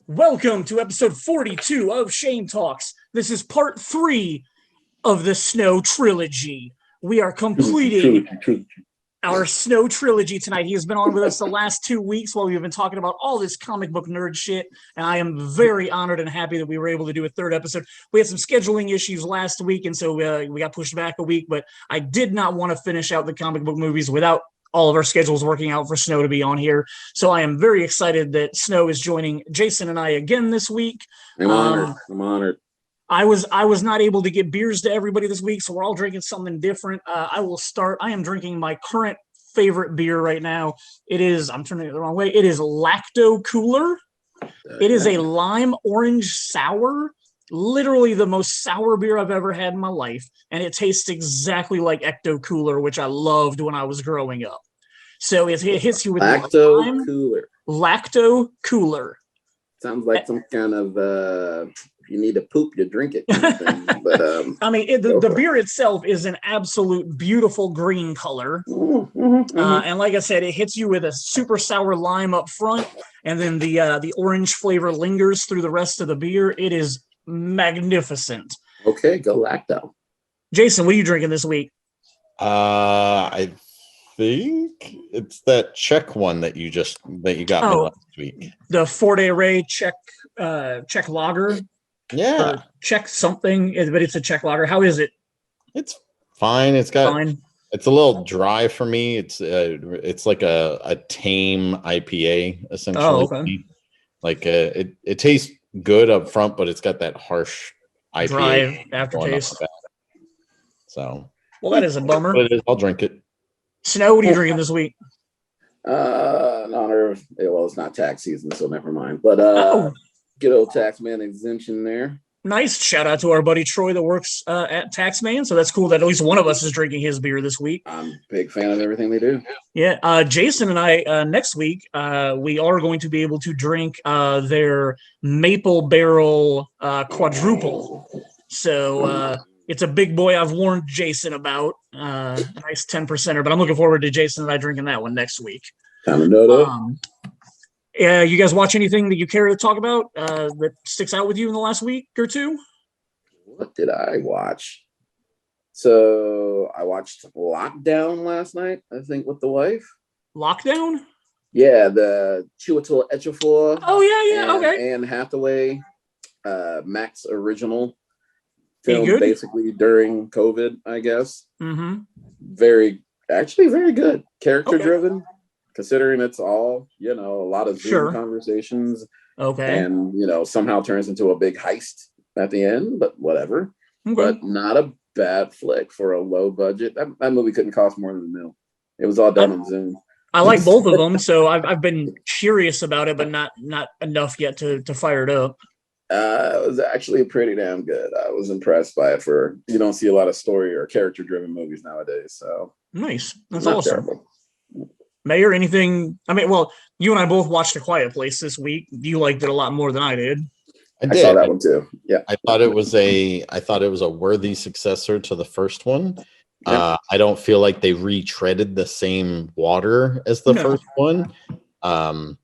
Welcome to episode 42 of Shane Talks. This is part 3 of the Snow Trilogy. We are completing our Snow Trilogy tonight. He has been on with us the last 2 weeks while we've been talking about all this comic book nerd shit, and I am very honored and happy that we were able to do a third episode. We had some scheduling issues last week, and so we got pushed back a week, but I did not want to finish out the comic book movies without all of our schedules working out for Snow to be on here. So I am very excited that Snow is joining Jason and I again this week. I'm honored. I was not able to get beers to everybody this week, so we're all drinking something different. I will start. I am drinking my current favorite beer right now. I'm turning it the wrong way. It is Lacto Cooler. It is a lime orange sour. Literally the most sour beer I've ever had in my life, and it tastes exactly like Ecto Cooler, which I loved when I was growing up. So it hits you with Lacto Cooler. Lacto Cooler. Sounds like some kind of if you need to poop, you drink it kind of thing. But I mean, the beer itself is an absolute beautiful green color, and like I said, it hits you with a super sour lime up front, and then the orange flavor lingers through the rest of the beer. It is magnificent. Okay, go Lacto. Jason, what are you drinking this week? I think it's that Czech one that you got me last week. The Forte Ray Czech lager. Yeah, Czech something, but it's a Czech lager. How is it? It's fine. It's a little dry for me. It's like a tame IPA essentially. Oh, okay. Like it tastes good up front, but it's got that harsh IPA dry aftertaste. So, well, that is a bummer. But I'll drink it. Snow, what are you drinking this week? In honor of, well, it's not tax season, so never mind. But good old Taxman exemption there. Nice. Shout out to our buddy Troy that works at Taxman. So that's cool that at least one of us is drinking his beer this week. I'm a big fan of everything they do. Yeah. Jason and I, next week, we are going to be able to drink their Maple Barrel quadruple. So it's a big boy I've warned Jason about. A nice 10%er, but I'm looking forward to Jason and I drinking that one next week. Kind of know that. You guys watch anything that you care to talk about that sticks out with you in the last week or two? What did I watch? So I watched Lockdown last night, I think, with the wife. Lockdown? Yeah, the Chiwetel Ejiofor. Oh, yeah, okay. Anne Hathaway, Max original film, basically during COVID, I guess. Mm-hmm. Very good. Character-driven. Considering it's all, a lot of Zoom conversations. Okay. And, somehow turns into a big heist at the end, but whatever. Okay. But not a bad flick for a low budget. That movie couldn't cost more than $1 million. It was all done on Zoom. I like both of them, so I've been curious about it, but not enough yet to fire it up. It was actually pretty damn good. I was impressed by it. You don't see a lot of story or character-driven movies nowadays, so. Nice. That's awesome. Terrible. Mayor, anything? I mean, well, you and I both watched A Quiet Place this week. You liked it a lot more than I did. I saw that one too. Yeah, I thought it was a worthy successor to the first one. Yeah. I don't feel like they retreaded the same water as the first one. I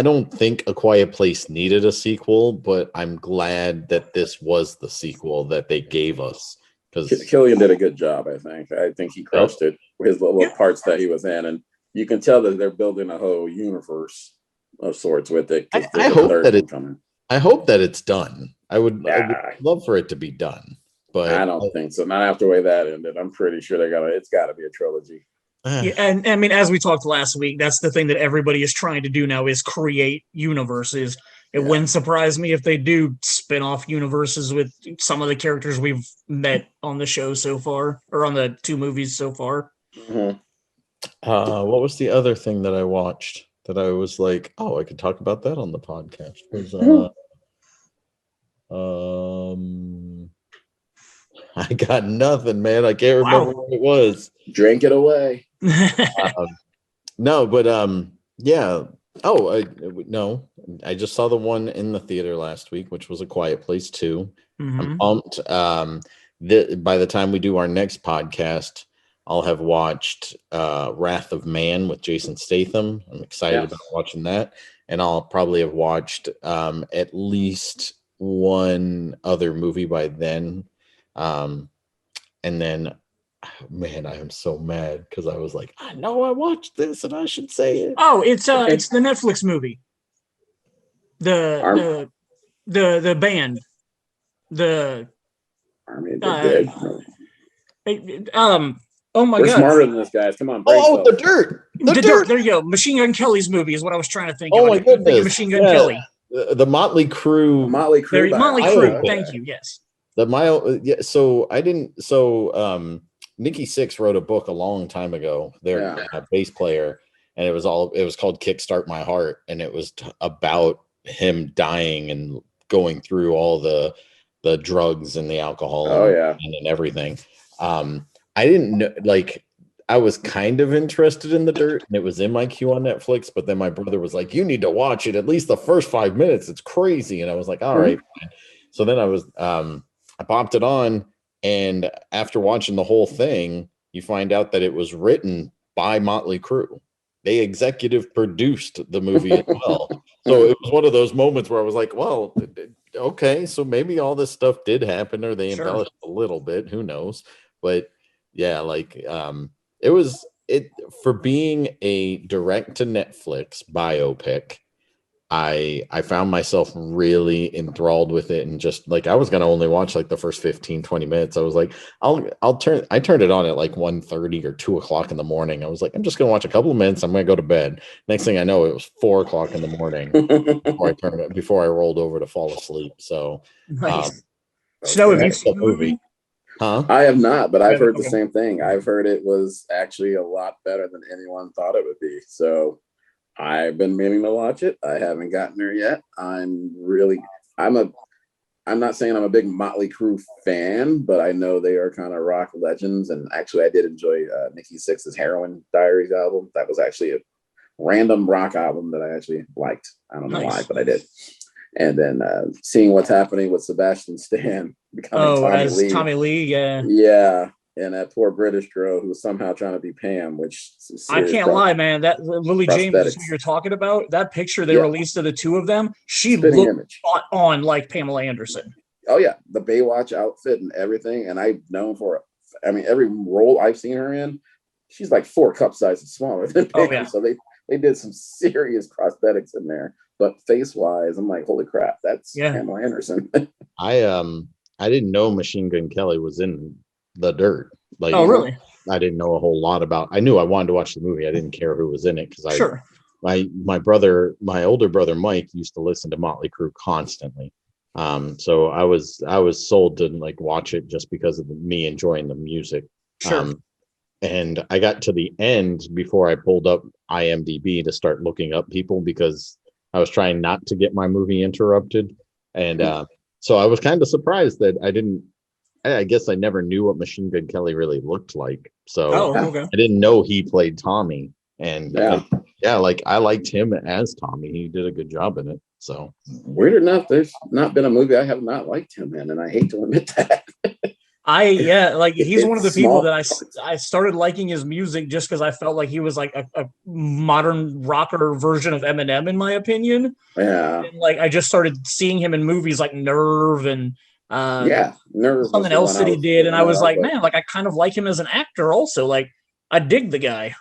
don't think A Quiet Place needed a sequel, but I'm glad that this was the sequel that they gave us. Because Killian did a good job, I think. I think he crushed it. His little parts that he was in, and you can tell that they're building a whole universe of sorts with it. I hope that it's done. I would love for it to be done, but I don't think so. Not after the way that ended. I'm pretty sure it's got to be a trilogy. Yeah, and I mean, as we talked last week, that's the thing that everybody is trying to do now is create universes. It wouldn't surprise me if they do spin off universes with some of the characters we've met on the show so far, or on the 2 movies so far. Mm-hmm. What was the other thing that I watched that I was like, oh, I could talk about that on the podcast? I got nothing, man. I can't remember what it was. Drink it away. No, but yeah. Oh, no. I just saw the one in the theater last week, which was A Quiet Place 2. Mm-hmm. I'm pumped. By the time we do our next podcast, I'll have watched Wrath of Man with Jason Statham. I'm excited about watching that. and I'll probably have watched at least one other movie by then. And then, man, I am so mad because I was like, I know I watched this and I should say it. Oh, it's the Netflix movie. The band. The Army of the Dead. Oh my We're God. smarter than this, guys. Come on. Oh, the dirt. The Dirt. There you go. Machine Gun Kelly's movie is what I was trying to think of. Oh my goodness. Machine Gun Kelly. The Motley Crue. Motley Crue. Motley Crue. Thank you. Yes. So Nikki Sixx wrote a book a long time ago. Their bass player, and it was called Kickstart My Heart, and it was about him dying and going through all the drugs and the alcohol and everything. I didn't know, like, I was kind of interested in The Dirt, and it was in my queue on Netflix, but then my brother was like, you need to watch it at least the first 5 minutes. It's crazy. And I was like, all right, fine. So then I popped it on, and after watching the whole thing, you find out that it was written by Motley Crue. They executive produced the movie as well. So it was one of those moments where I was like, well, okay, so maybe all this stuff did happen, or they embellished a little bit, who knows? But yeah, like it for being a direct to Netflix biopic, I found myself really enthralled with it, and just like I was gonna only watch like the first 15-20 minutes. I was like, I turned it on at like 1:30 or 2 o'clock in the morning. I was like, I'm just gonna watch a couple of minutes, I'm gonna go to bed. Next thing I know, it was 4 o'clock in the morning before I rolled over to fall asleep. So nice. Snow, have you seen the movie? Huh? I have not, but I've heard the same thing. I've heard it was actually a lot better than anyone thought it would be. So I've been meaning to watch it. I haven't gotten there yet. I'm not saying I'm a big Motley Crue fan, but I know they are kind of rock legends. And actually, I did enjoy Nikki Sixx's Heroin Diaries album. That was actually a random rock album that I actually liked. I don't know why, but I did. And then seeing what's happening with Sebastian Stan becoming Tommy Lee, yeah, and that poor British girl who was somehow trying to be Pam, which I can't lie, man. That Lily James is who you're talking about. That picture they released of the two of them, she looked spot on like Pamela Anderson. Oh yeah, the Baywatch outfit and everything, and I've known every role I've seen her in, she's like 4 cup sizes smaller than Pam. So they did some serious prosthetics in there. But face-wise, I'm like, holy crap, that's Pamela Anderson. I didn't know Machine Gun Kelly was in The Dirt. Like, oh, really? I didn't know a whole lot about. I knew I wanted to watch the movie. I didn't care who was in it because my older brother Mike used to listen to Motley Crue constantly. So I was sold to like watch it just because of me enjoying the music. Sure. And I got to the end before I pulled up IMDb to start looking up people because I was trying not to get my movie interrupted. And so I was kind of surprised that I guess I never knew what Machine Gun Kelly really looked like. So I didn't know he played Tommy. And like I liked him as Tommy. He did a good job in it. So weird enough, there's not been a movie I have not liked him in, and I hate to admit that. He's one of the people that I started liking his music just because I felt like he was like a modern rocker version of Eminem, in my opinion. Yeah. And, like I just started seeing him in movies like Nerve and Nerve, something else that he did, and I was like, man, like I kind of like him as an actor also. Like I dig the guy.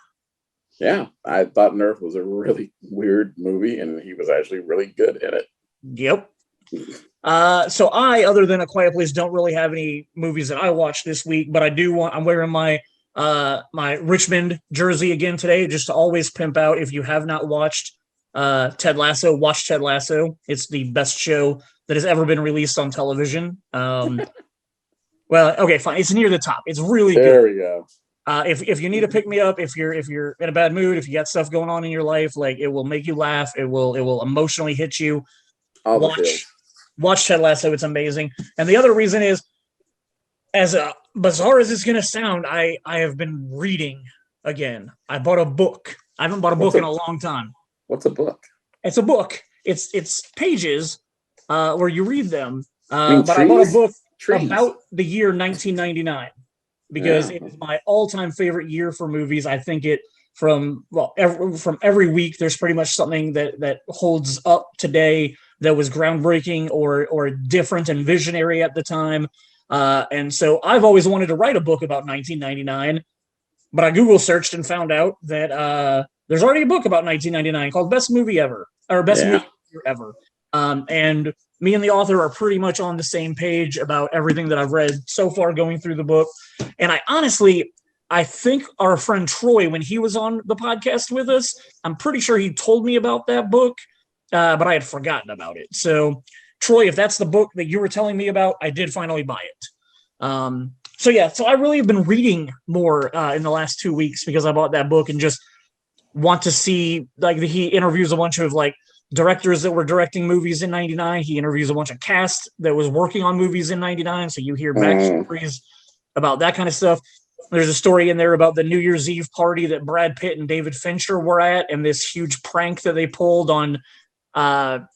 Yeah, I thought Nerve was a really weird movie, and he was actually really good in it. Yep. So other than A Quiet Place, don't really have any movies that I watched this week, but I'm wearing my my Richmond jersey again today, just to always pimp out. If you have not watched Ted Lasso, watch Ted Lasso. It's the best show that has ever been released on television. Well, okay, fine. It's near the top. It's really good. There we go. If you need to pick me up, if you're in a bad mood, if you got stuff going on in your life, like it will make you laugh. It will emotionally hit you. Watch Ted Lasso. It's amazing. And the other reason is, as bizarre as it's going to sound, I have been reading again. I bought a book. I haven't bought a book in a long time. What's a book? It's a book. It's pages where you read them. But I bought a book about the year 1999 because it is my all-time favorite year for movies. I think it from every week. There's pretty much something that holds up today that was groundbreaking or different and visionary at the time. And so I've always wanted to write a book about 1999, but I Google searched and found out that there's already a book about 1999 called Best Movie Ever, or Best Movie Ever. And me and the author are pretty much on the same page about everything that I've read so far going through the book. And I think our friend Troy, when he was on the podcast with us, I'm pretty sure he told me about that book, but I had forgotten about it. So, Troy, if that's the book that you were telling me about, I did finally buy it. So I really have been reading more in the last 2 weeks because I bought that book and just want to see, like, he interviews a bunch of, like, directors that were directing movies in 99. He interviews a bunch of cast that was working on movies in 99. So you hear backstories about that kind of stuff. There's a story in there about the New Year's Eve party that Brad Pitt and David Fincher were at, and this huge prank that they pulled on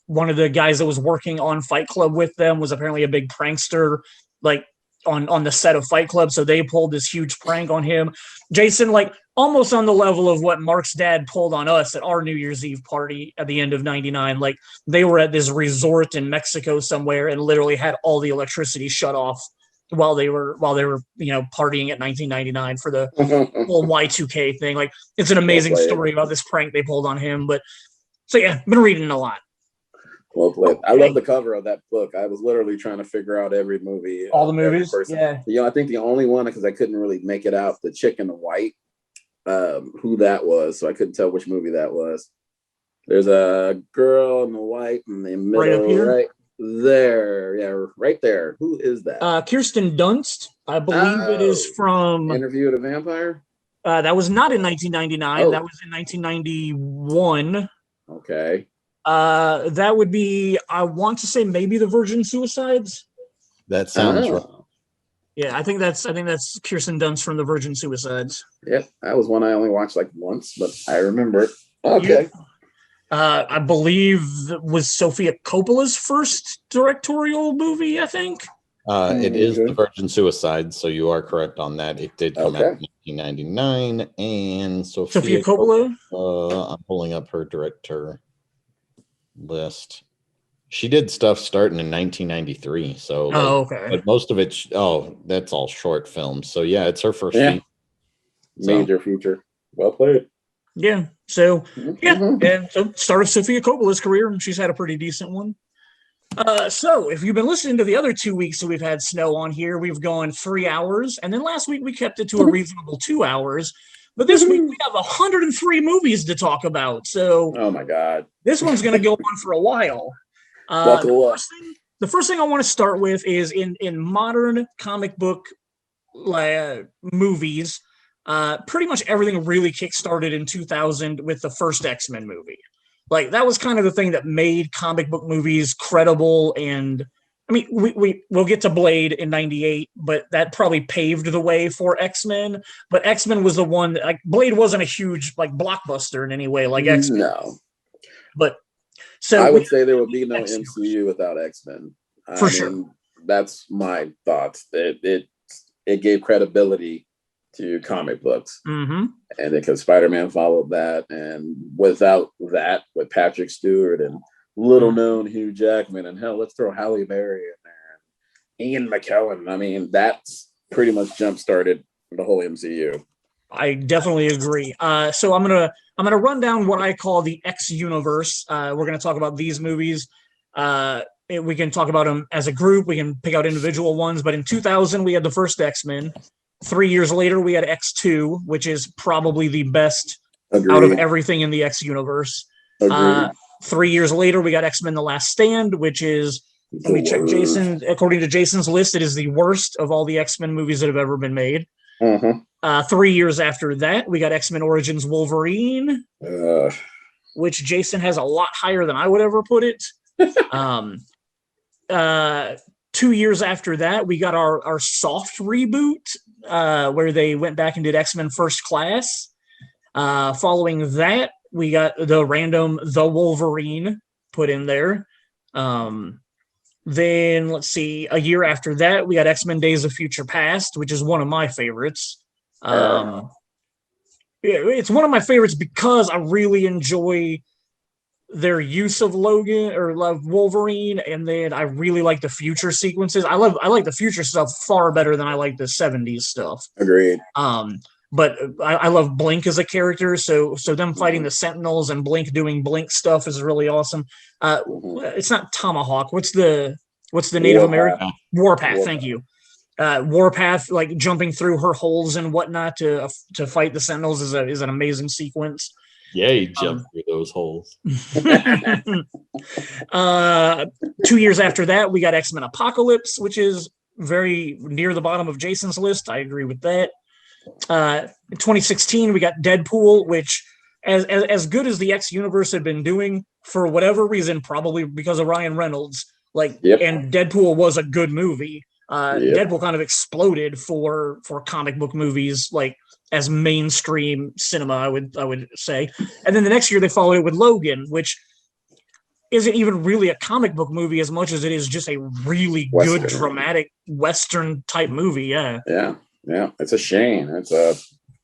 one of the guys that was working on Fight Club with them was apparently a big prankster, like on the set of Fight Club. So they pulled this huge prank on him. Jason, like almost on the level of what Mark's dad pulled on us at our New Year's Eve party at the end of 99. Like they were at this resort in Mexico somewhere and literally had all the electricity shut off while they were, partying at 1999 for the whole Y2K thing. Like it's an amazing story about this prank they pulled on him. But so yeah, been reading a lot. Well played. I love the cover of that book. I was literally trying to figure out every movie. All the movies? Yeah. I think the only one, because I couldn't really make it out, the chick in the white, who that was. So I couldn't tell which movie that was. There's a girl in the white in the middle, right up here? Right there. Yeah, right there. Who is that? Kirsten Dunst. I believe it is from Interview with a Vampire. That was not in 1999. That was in 1991. Okay. That would be, I want to say maybe the Virgin Suicides. That sounds right. Yeah, I think that's Kirsten Dunst from the Virgin Suicides. Yeah, that was one I only watched like once, but I remember it. Okay. Yeah. I believe that was Sofia Coppola's first directorial movie, I think. It is the Virgin Suicide, so you are correct on that. It did come out in 1999, and Sofia Coppola. I'm pulling up her director list. She did stuff starting in 1993, so okay. But most of it, that's all short films. So yeah, it's her first major feature. Well played. Yeah. So and so start of Sofia Coppola's career, and she's had a pretty decent one. So if you've been listening to the other 2 weeks that we've had Snow on here, we've gone 3 hours, and then last week we kept it to a reasonable 2 hours. But this week we have 103 movies to talk about. So oh my god, this one's going to go on for a while. The first thing I want to start with is in modern comic book movies. Pretty much everything really kickstarted in 2000 with the first X-Men movie. Like that was kind of the thing that made comic book movies credible. And I mean, we'll get to Blade in 98, but that probably paved the way for X-Men. But X-Men was the one that, like, Blade wasn't a huge like blockbuster in any way like X-Men. No. But so I would say there would be no MCU without X-Men. For sure. That's my thoughts. It gave credibility to comic books. Mm-hmm. And because Spider-Man followed that, and without that, with Patrick Stewart and little known Hugh Jackman, and hell, let's throw Halle Berry in there, and Ian McKellen. I mean, that's pretty much jump-started the whole MCU. I definitely agree. So I'm gonna run down what I call the X universe. We're gonna talk about these movies. We can talk about them as a group. We can pick out individual ones. But in 2000, we had the first X-Men. 3 years later, we had X2, which is probably the best out of everything in the X universe. 3 years later, we got X-Men: The Last Stand, which is, let me check Jason. According to Jason's list, it is the worst of all the X-Men movies that have ever been made. 3 years after that, we got X-Men Origins Wolverine, which Jason has a lot higher than I would ever put it. 2 years after that, we got our soft reboot, where they went back and did X-Men First Class. Following that, we got the random The Wolverine put in there. Then, let's see, a year after that, we got X-Men Days of Future Past, which is one of my favorites. it's one of my favorites because I really enjoy their use of Logan or Wolverine, and then I really like the future sequences. I like the future stuff far better than I like the 70s stuff. Agreed. But I love Blink as a character, so them fighting the Sentinels and Blink doing Blink stuff is really awesome. It's not Tomahawk. What's the Native American Warpath? Thank you. Warpath, like jumping through her holes and whatnot to fight the Sentinels is an amazing sequence. Yeah, you jump through those holes. 2 years after that, we got X-Men Apocalypse, which is very near the bottom of Jason's list. I agree with that. In 2016, we got Deadpool, which as good as the X universe had been doing, for whatever reason, probably because of Ryan Reynolds, and Deadpool was a good movie. Deadpool kind of exploded for comic book movies, like as mainstream cinema, I would say. And then the next year they followed it with Logan, which isn't even really a comic book movie as much as it is just a really good dramatic Western type movie. Yeah. It's a shame. It's a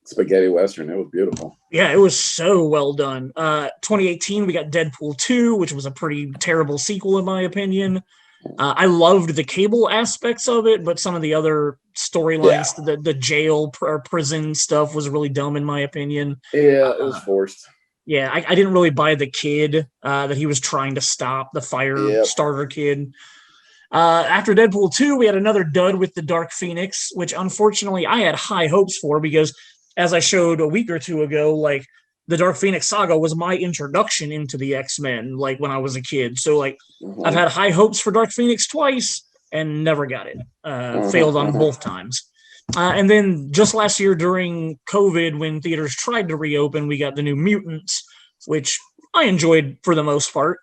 spaghetti Western. It was beautiful. Yeah, it was so well done. 2018, we got Deadpool 2, which was a pretty terrible sequel in my opinion. I loved the Cable aspects of it, but some of the other storylines, the jail or prison stuff was really dumb in my opinion. Yeah, it was forced. Yeah, I didn't really buy the kid that he was trying to stop, the fire starter kid. After Deadpool 2, we had another dud with the Dark Phoenix, which unfortunately I had high hopes for because, as I showed a week or two ago, like the Dark Phoenix saga was my introduction into the X-Men, like when I was a kid. So like I've had high hopes for Dark Phoenix twice and never got it. Failed on both times. And then just last year during COVID, when theaters tried to reopen, we got the New Mutants, which I enjoyed for the most part.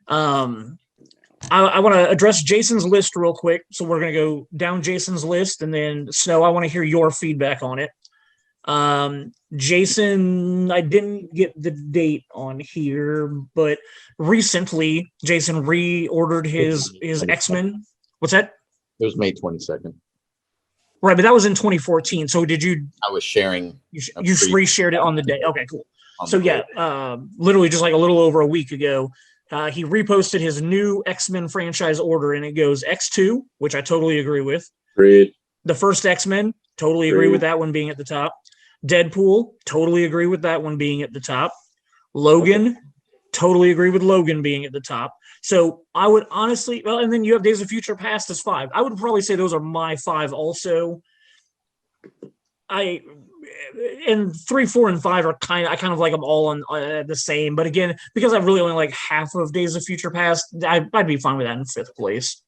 I want to address Jason's list real quick. So we're going to go down Jason's list, and then Snow, I want to hear your feedback on it. Jason, I didn't get the date on here, but recently Jason reordered his X-Men. What's that? It was May 22nd. Right, but that was in 2014. So did you? I was sharing. You reshared it on the day. Okay, cool. So literally just like a little over a week ago, he reposted his new X-Men franchise order, and it goes X2, which I totally agree with. Agreed. The first X-Men, totally agree with that one being at the top. Deadpool, totally agree with that one being at the top. Logan, totally agree with Logan being at the top. So I would honestly, and then you have Days of Future Past as 5. I would probably say those are my 5 also. And 3, 4, and 5 are I kind of like them all on the same. But again, because I really only like half of Days of Future Past, I'd be fine with that in 5th place.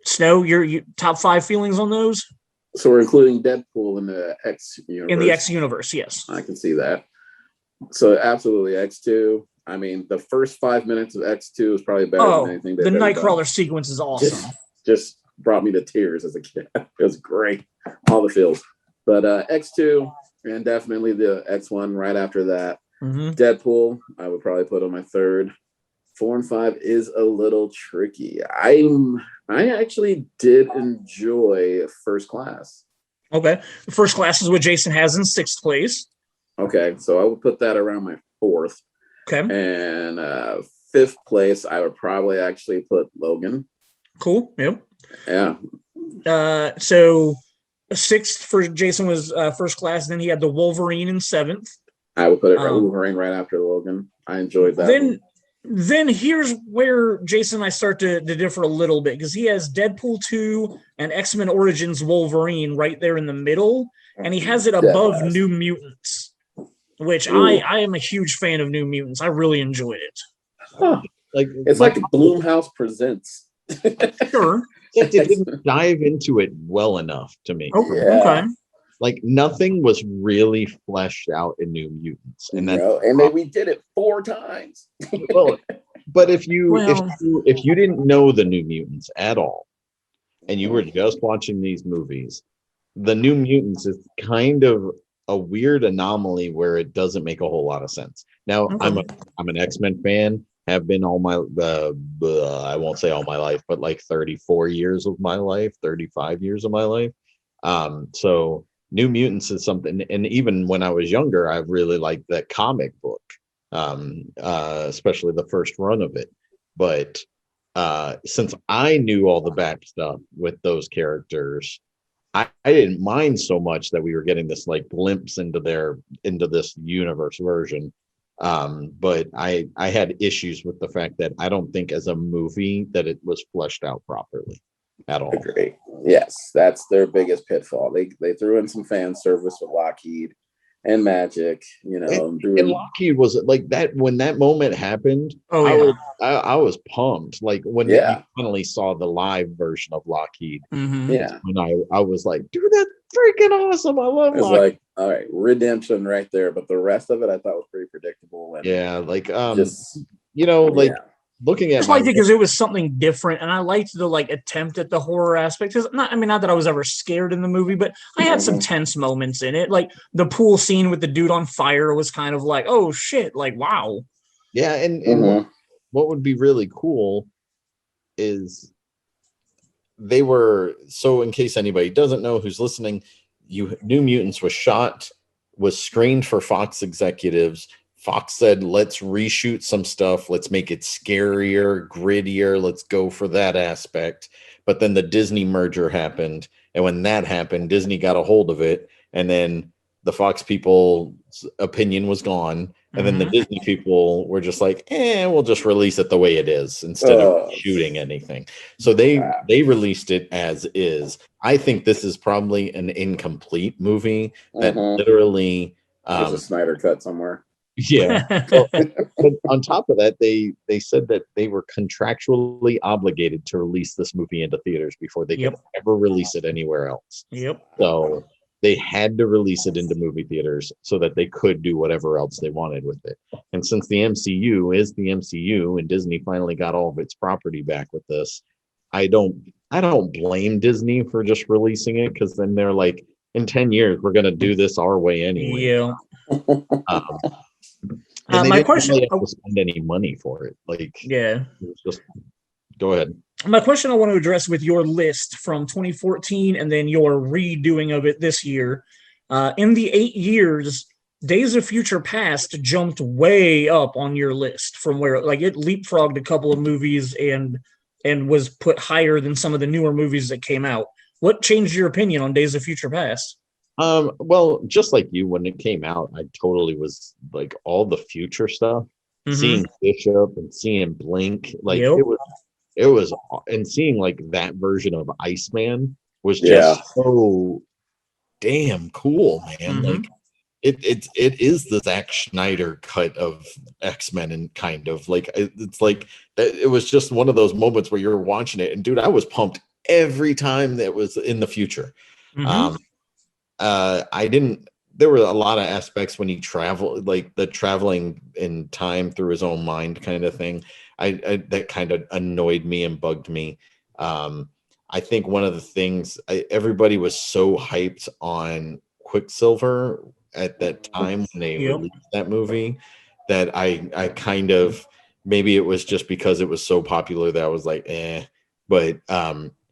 Snow, your top 5 feelings on those? So we're including Deadpool in the X universe. In the X universe, yes. I can see that. So absolutely X2. I mean, the first 5 minutes of X2 is probably better than anything. The Nightcrawler sequence is awesome. Just brought me to tears as a kid. It was great. All the feels. But X2 and definitely the X1 right after that. Mm-hmm. Deadpool, I would probably put on my 3rd. 4 and 5 is a little tricky. I actually did enjoy First Class. Okay. First Class is what Jason has in 6th place. Okay. So I would put that around my 4th. Okay. And 5th place, I would probably actually put Logan. Cool. Yep. Yeah. So 6th for Jason was First Class. Then he had the Wolverine in 7th. I would put it Wolverine right after Logan. I enjoyed that. Then here's where Jason and I start to differ a little bit, because he has Deadpool 2 and X-Men Origins Wolverine right there in the middle, and he has it above New Mutants, which I am a huge fan of New Mutants. I really enjoyed it. Huh. It's like Blumhouse Presents. Sure. It didn't dive into it well enough to me. Okay. Like nothing was really fleshed out in New Mutants, and we did it 4 times. Well, but if you didn't know the New Mutants at all, and you were just watching these movies, the New Mutants is kind of a weird anomaly where it doesn't make a whole lot of sense. Now, I'm an X-Men fan. Have been all my I won't say all my life, but like 34 years of my life, 35 years of my life. So New Mutants is something, and even when I was younger, I really liked that comic book, especially the first run of it. But since I knew all the back stuff with those characters, I didn't mind so much that we were getting this like glimpse into this universe version. But I had issues with the fact that I don't think as a movie that it was fleshed out properly at all. Agree. Yes, that's their biggest pitfall. They threw in some fan service with Lockheed and Magic, and Lockheed was like that when that moment happened. Oh yeah. I was pumped. Like when you finally saw the live version of Lockheed. Mm-hmm. Yeah. When I was like, dude, that's freaking awesome. I love it's Lockheed. Like, all right, redemption right there. But the rest of it I thought was pretty predictable. And looking at I liked it because it was something different, and I liked the attempt at the horror aspect. Because not that I was ever scared in the movie, but I had some tense moments in it. Like the pool scene with the dude on fire was kind of like, oh shit, like wow. Yeah, and what would be really cool is they were, so in case anybody doesn't know who's listening, New Mutants was screened for Fox executives. Fox said, let's reshoot some stuff. Let's make it scarier, grittier. Let's go for that aspect. But then the Disney merger happened. And when that happened, Disney got a hold of it. And then the Fox people's opinion was gone. And then the Disney people were just like, we'll just release it the way it is instead of shooting anything. So they released it as is. I think this is probably an incomplete movie that literally... there's a Snyder cut somewhere. Yeah. But on top of that, they said that they were contractually obligated to release this movie into theaters before they could ever release it anywhere else. Yep. So they had to release it into movie theaters so that they could do whatever else they wanted with it. And since the MCU is the MCU and Disney finally got all of its property back with this, I don't blame Disney for just releasing it, because then they're like, in 10 years, we're going to do this our way anyway. Yeah. And they my didn't question, really have to spend any money for it. It was just, go ahead. My question I want to address with your list from 2014 and then your redoing of it this year. In the 8 years, Days of Future Past jumped way up on your list from where it leapfrogged a couple of movies and was put higher than some of the newer movies that came out. What changed your opinion on Days of Future Past? Well, just like you, when it came out, I totally was like all the future stuff, seeing Bishop and seeing Blink, it was, and seeing like that version of Iceman was just so damn cool, man. Like it is the Zack Snyder cut of X-Men, and kind of like it's like it was just one of those moments where you're watching it, and dude, I was pumped every time that was in the future. There were a lot of aspects when he traveled, like the traveling in time through his own mind kind of thing. I that kind of annoyed me and bugged me. I think one of the things, everybody was so hyped on Quicksilver at that time when they released that movie, that I kind of, maybe it was just because it was so popular that I was like, but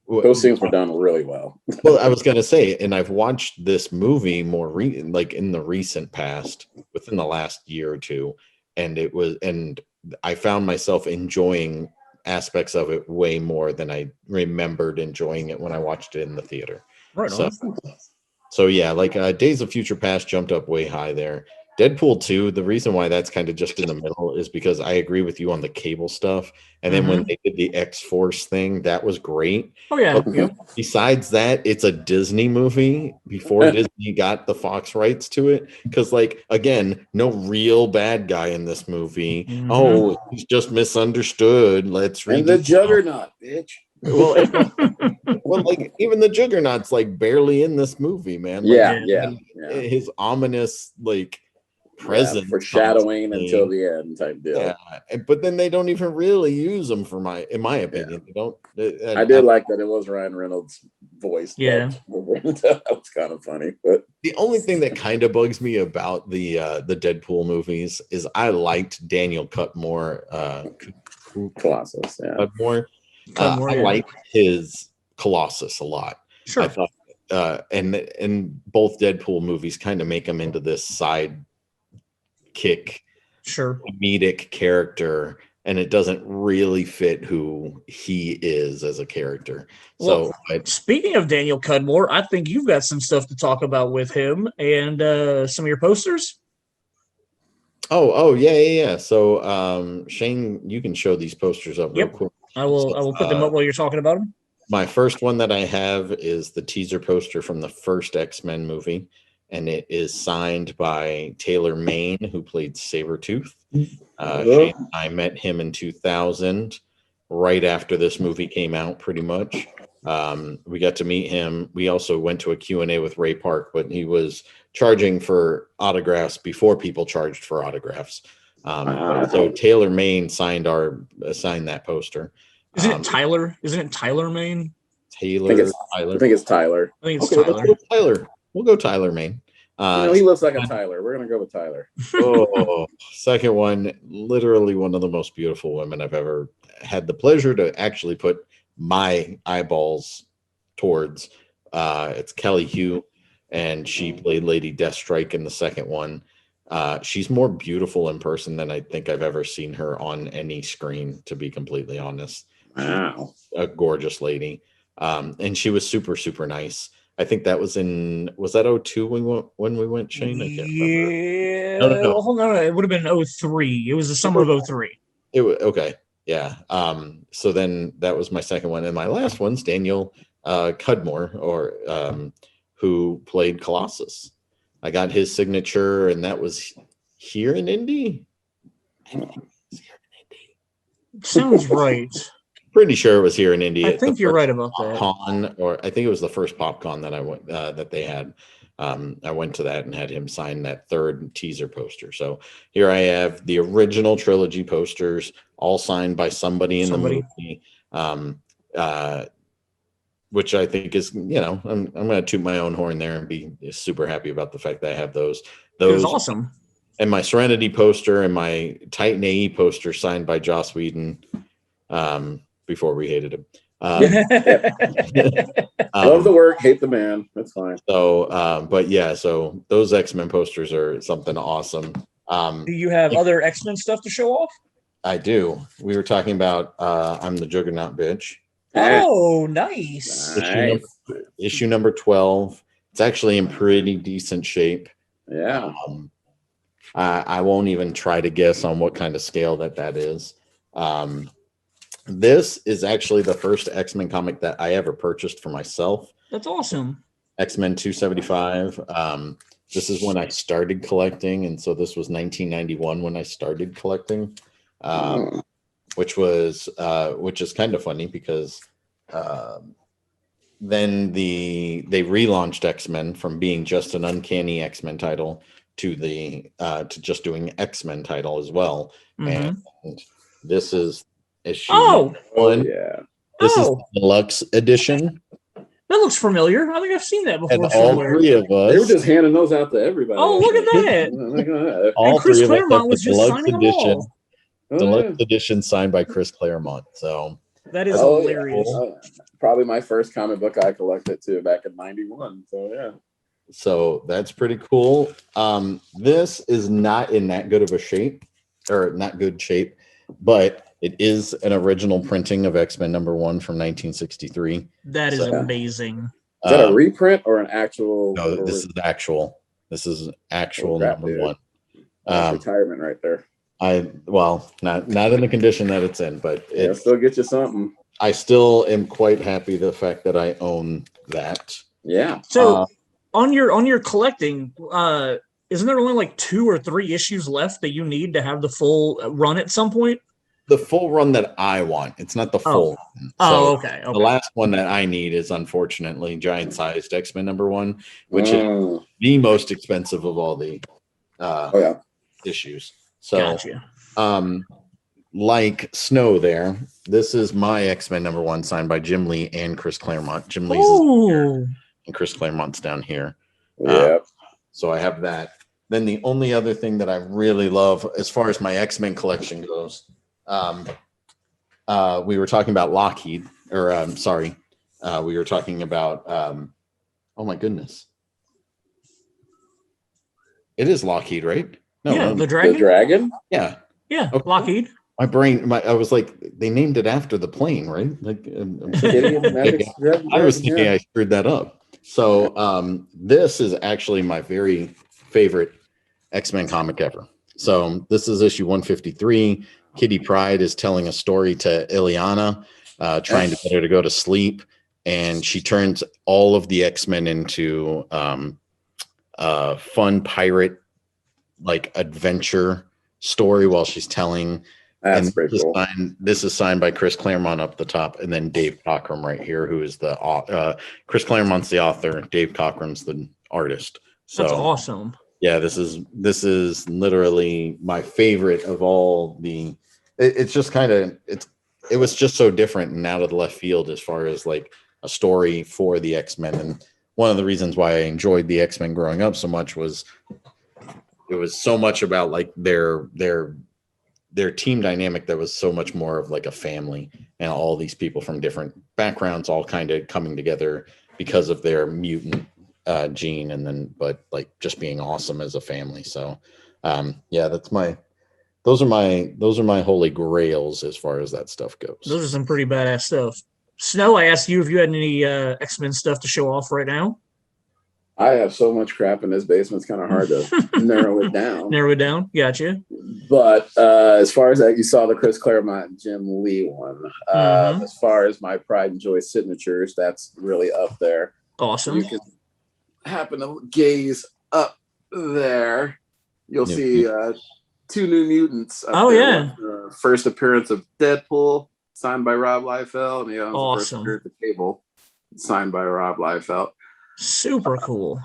those scenes were done really well. Well, I was going to say, and I've watched this movie more in the recent past, within the last year or two, and I found myself enjoying aspects of it way more than I remembered enjoying it when I watched it in the theater. Right on. So yeah, Days of Future Past jumped up way high there. Deadpool 2, the reason why that's kind of just in the middle is because I agree with you on the Cable stuff. And then when they did the X-Force thing, that was great. Oh, yeah. Besides that, it's a Disney movie before Disney got the Fox rights to it. Because, again, no real bad guy in this movie. Oh, he's just misunderstood. Let's read the Juggernaut, bitch. Well, even the Juggernaut's barely in this movie, man. His ominous presence, foreshadowing until the end type deal. Yeah, but then they don't even really use them in my opinion. They don't. I did like that it was Ryan Reynolds' voice. Yeah, that was kind of funny. But the only thing that kind of bugs me about the Deadpool movies is I liked Daniel Cutmore, Colossus. Yeah, Cutmore. I liked his Colossus a lot. Sure. I thought and both Deadpool movies kind of make him into this side kick, comedic character, and it doesn't really fit who he is as a character. Well, speaking of Daniel Cudmore, I think you've got some stuff to talk about with him and some of your posters. Yeah. So, Shane, you can show these posters up real quick. I will put them up while you're talking about them. My first one that I have is the teaser poster from the first X-Men movie, and it is signed by Taylor Maine, who played Sabretooth. Shane and I met him in 2000, right after this movie came out, pretty much. We got to meet him. We also went to a Q&A with Ray Park, but he was charging for autographs before people charged for autographs. So Taylor Maine signed that poster. Isn't it Tyler? Isn't it Tyler Maine? I think it's Tyler. Let's go Tyler. We'll go Tyler Maine. He looks like a Tyler. We're gonna go with Tyler. Second one, literally one of the most beautiful women I've ever had the pleasure to actually put my eyeballs towards. It's Kelly Hu, and she played Lady Deathstrike in the second one. She's more beautiful in person than I think I've ever seen her on any screen, to be completely honest. Wow. A gorgeous lady. And she was super, super nice. I think that was that 02 when we went, Shane? I can't remember. No. Hold on. It would have been 03. It was the summer of 03. Okay. Yeah. So then that was my second one. And my last one's Daniel Cudmore, who played Colossus. I got his signature, and that was here in Indy. I think it was here in Indy. Sounds right. Pretty sure it was here in Indy. I think you're right about that. PopCon, or I think it was the first PopCon that I went that they had. I went to that and had him sign that third teaser poster. So here I have the original trilogy posters, all signed by somebody in the movie. Which I think is, I'm going to toot my own horn there and be super happy about the fact that I have those. It was awesome. And my Serenity poster and my Titan AE poster signed by Joss Whedon. Before we hated him. Love the work, hate the man. That's fine. So, but yeah, so those X-Men posters are something awesome. Do you have other X-Men stuff to show off? I do. We were talking about I'm the Juggernaut bitch. Oh, nice. Issue number 12. It's actually in pretty decent shape. Yeah. I won't even try to guess on what kind of scale that is. This is actually the first X-Men comic that I ever purchased for myself. That's awesome. X-Men 275. This is when I started collecting, and so this was 1991 when I started collecting, which is kind of funny because then they relaunched X-Men from being just an Uncanny X-Men title to just doing X-Men title as well. Mm-hmm. And this is issue 1. Yeah. This is the deluxe edition. That looks familiar. I think I've seen that before. And all three of us. They were just handing those out to everybody. Oh, look at that. All Chris three of us Claremont have was the just deluxe signing them edition. all. Deluxe edition signed by Chris Claremont. So that is hilarious. Probably my first comic book I collected too back in 91. So yeah. So that's pretty cool. This is not in that good of a shape, or not good shape, but it is an original printing of X-Men number 1 from 1963. That is amazing. Is that a reprint or an actual? No, this is actual. This is actual number 1. Retirement right there. Not in the condition that it's in, but it'll still get you something. I still am quite happy the fact that I own that. Yeah. So on your collecting, isn't there only like 2 or 3 issues left that you need to have the full run at some point? The full run that I want. It's not the full run. So Okay. The last one that I need is unfortunately giant-sized X-Men number 1, which is the most expensive of all the issues. So, gotcha. Like Snow there, this is my X-Men number 1 signed by Jim Lee and Chris Claremont. Jim Lee's is here, and Chris Claremont's down here. So I have that. Then the only other thing that I really love as far as my X-Men collection goes, we were talking about Lockheed, we were talking about Oh my goodness. It is Lockheed, right? No, Yeah, no. the dragon. The dragon? Yeah. Yeah, Okay. Lockheed. My brain, I was like, they named it after the plane, right? Like, I was thinking I screwed that up. So, this is actually my very favorite X-Men comic ever. So, this is issue 153. Kitty Pryde is telling a story to Ileana, trying to get her to go to sleep, and she turns all of the X-Men into fun pirate like adventure story while she's telling. That's pretty cool. This is signed by Chris Claremont up the top, and then Dave Cockrum right here, who is the Chris Claremont's the author, Dave Cockrum's the artist. So that's awesome. Yeah, this is literally my favorite of all the. It's just kind of it was just so different and out of the left field as far as like a story for the X-Men. And one of the reasons why I enjoyed the X-Men growing up so much was it was so much about like their team dynamic that was so much more of like a family, and all these people from different backgrounds all kind of coming together because of their mutant gene, and then but like just being awesome as a family. So yeah, those are my holy grails as far as that stuff goes. Those are some pretty badass stuff. Snow, I asked you if you had any X-Men stuff to show off right now. I have so much crap in this basement, it's kind of hard to narrow it down. Narrow it down, gotcha. But as far as that, you saw the Chris Claremont and Jim Lee one. As far as my Pride and Joy signatures, that's really up there. Awesome. You can happen to gaze up there. You'll see two New Mutants. Oh, yeah. First appearance of Deadpool, signed by Rob Liefeld. And the first appearance of Cable, signed by Rob Liefeld. Super cool.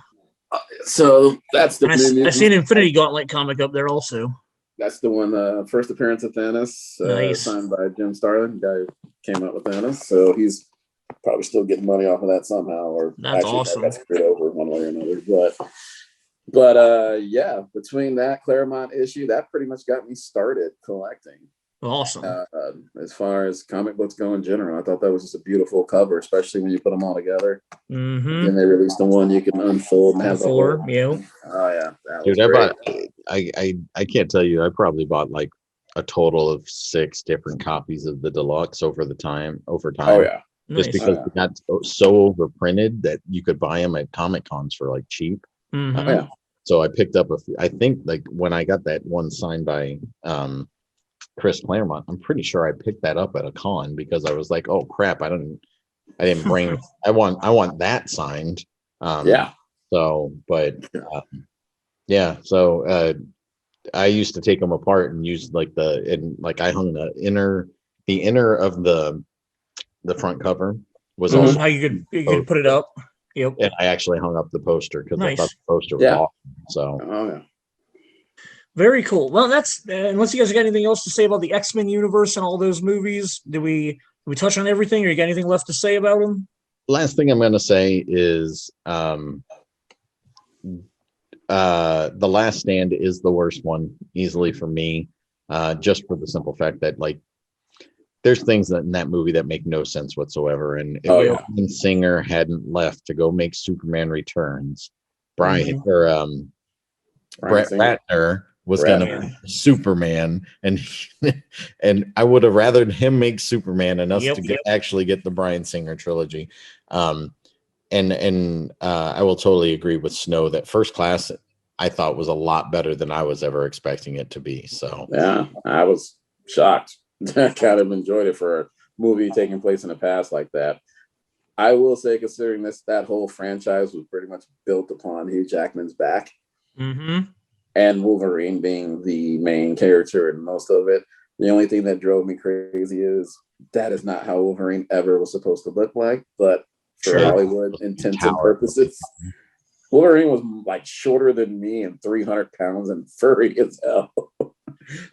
So that's the I see an Infinity Gauntlet comic up there also. That's the one, first appearance of Thanos, nice. Signed by Jim Starlin, the guy who came out with Thanos. So he's probably still getting money off of that somehow, or that's awesome. Got screwed over one way or another. But yeah, between that Claremont issue, that pretty much got me started collecting. Awesome. As far as comic books go in general, I thought that was just a beautiful cover, especially when you put them all together. Mm-hmm. Then they released the one you can unfold and have the whole. Yeah. Oh yeah, dude, I can't tell you. I probably bought like a total of 6 different copies of the deluxe over time. Oh yeah. Just because they got so overprinted that you could buy them at Comic Cons for like cheap. Mm-hmm. Yeah. So I picked up I think like when I got that one signed by Chris Claremont, I'm pretty sure I picked that up at a con because I was like, oh crap, I didn't bring I want that signed. Yeah. So, but yeah, so I used to take them apart and use like I hung the inner of the front cover was also how you could put it up. Yep. And I actually hung up the poster because I thought the poster was awesome. So yeah. Very cool. Well, that's unless you guys got anything else to say about the X-Men universe and all those movies, do we touch on everything, or you got anything left to say about them? Last thing I'm going to say is The Last Stand is the worst one easily for me, just for the simple fact that like there's things in that movie that make no sense whatsoever. And if Bryan Singer hadn't left to go make Superman Returns, Brett Ratner was going to be Superman, and I would have rather him make Superman and us actually get the Bryan Singer trilogy. And I will totally agree with Snow that First Class I thought was a lot better than I was ever expecting it to be. So yeah, I was shocked. I kind of enjoyed it for a movie taking place in the past like that. I will say, considering that whole franchise was pretty much built upon Hugh Jackman's back, and Wolverine being the main character in most of it, the only thing that drove me crazy is that is not how Wolverine ever was supposed to look like. But for Hollywood intents and purposes, Wolverine was like shorter than me and 300 pounds and furry as hell.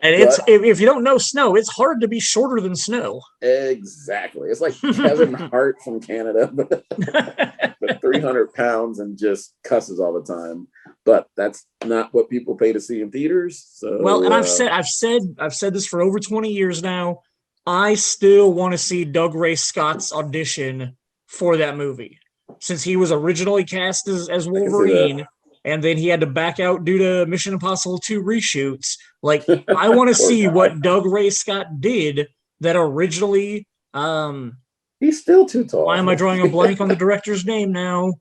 And if you don't know Snow, it's hard to be shorter than Snow. Exactly. It's like Kevin Hart from Canada, but 300 pounds and just cusses all the time. But that's not what people pay to see in theaters. So well, and I've said this for over 20 years now. I still want to see Doug Ray Scott's audition for that movie. since he was originally cast as Wolverine, and then he had to back out due to Mission Impossible 2 reshoots. Like, I want to see what Doug Ray Scott did that originally. He's still too tall. Why am I drawing a blank on the director's name now?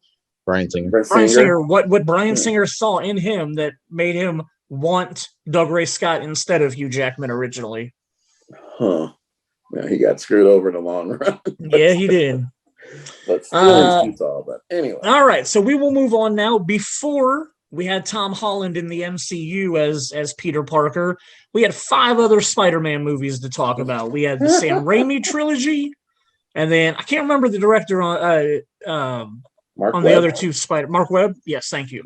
Bryan Singer. Bryan Singer. What Bryan Singer saw in him that made him want Doug Ray Scott instead of Hugh Jackman originally? Huh. Yeah, he got screwed over in the long run. Yeah, he did. But still too tall. But anyway. All right, so we will move on now. Before we had Tom Holland in the MCU as Peter Parker, we had 5 other Spider-Man movies to talk about. We had the Sam Raimi trilogy, and then I can't remember the director on the other 2 Mark Webb. Yes, thank you.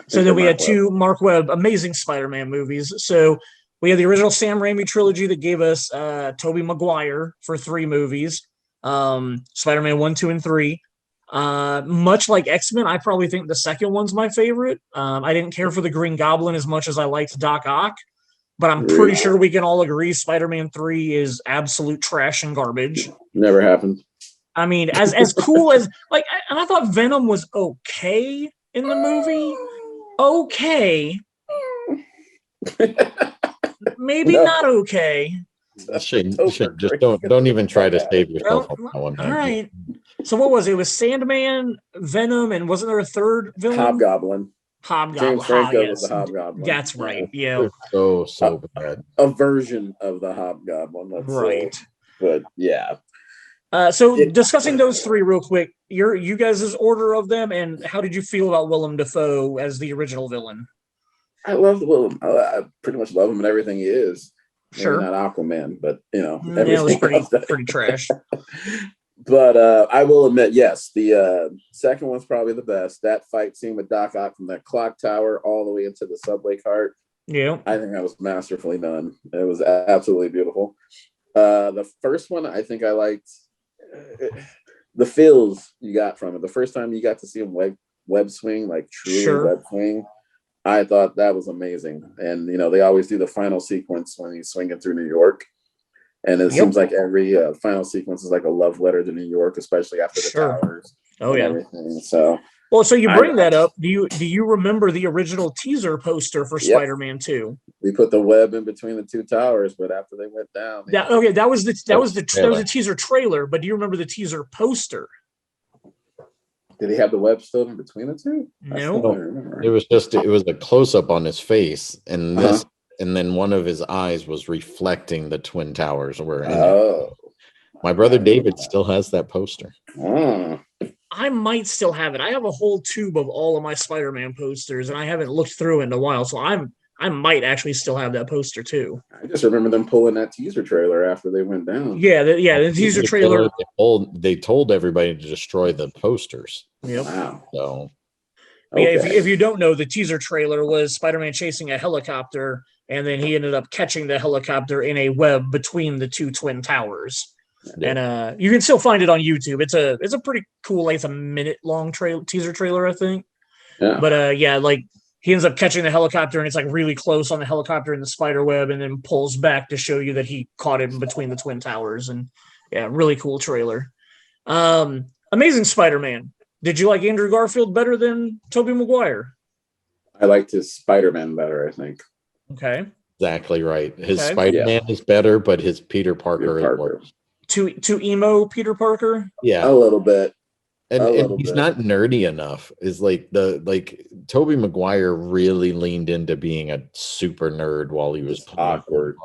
So then we had 2 Mark Webb amazing Spider-Man movies. So we had the original Sam Raimi trilogy that gave us Tobey Maguire for 3 movies. Spider-Man 1, 2, and 3. Much like X-Men, I probably think the second one's my favorite. I didn't care for the Green Goblin as much as I liked Doc Ock, but I'm pretty sure we can all agree Spider-Man 3 is absolute trash and garbage. Never happened. I mean, as cool as and I thought Venom was okay in the movie. Okay. Maybe not okay. Should just don't even try to save yourself on that one. All right. So what was it? It was Sandman, Venom, and wasn't there a third villain? Hobgoblin. James Franco was the Hobgoblin. That's right. Yeah. So bad. A version of the Hobgoblin. Right. But yeah. So discussing those 3 real quick, you guys' order of them, and how did you feel about Willem Dafoe as the original villain? I love Willem. I pretty much love him and everything he is. Sure. Maybe not Aquaman, but it was pretty trash. But I will admit, yes, the second one's probably the best. That fight scene with Doc Ock from that clock tower all the way into the subway cart. Yeah, I think that was masterfully done. It was absolutely beautiful. The first one, I think I liked the feels you got from it. The first time you got to see him web swing, like truly web swing, I thought that was amazing. And they always do the final sequence when he's swinging through New York. And it seems like every final sequence is like a love letter to New York, especially after the towers. Oh yeah. Everything. So you bring that up. Do you remember the original teaser poster for Spider-Man 2? We put the web in between the 2 towers, but after they went down, that was the teaser trailer. But do you remember the teaser poster? Did he have the web still in between the 2? No. It was a close up on his face, and this. And then one of his eyes was reflecting the Twin Towers. My brother David still has that poster. I might still have it. I have a whole tube of all of my Spider-Man posters, and I haven't looked through it in a while. So I might actually still have that poster too. I just remember them pulling that teaser trailer after they went down. Yeah, the teaser trailer. They told everybody to destroy the posters. Yep. Wow. So. Okay. Yeah, if you don't know, the teaser trailer was Spider-Man chasing a helicopter, and then he ended up catching the helicopter in a web between the 2 Twin Towers. Yeah. And you can still find it on YouTube. It's a pretty cool, like, it's a minute-long teaser trailer, I think. Yeah. But he ends up catching the helicopter, and it's like really close on the helicopter in the spider web, and then pulls back to show you that he caught him between the Twin Towers. And really cool trailer. Amazing Spider-Man. Did you like Andrew Garfield better than Tobey Maguire? I liked his Spider-Man better, I think. Okay. Exactly right. His Spider-Man is better, but his Peter Parker is worse. Too emo Peter Parker? Yeah. A little bit. And he's not nerdy enough. Is like Tobey Maguire really leaned into being a super nerd while he was awkward.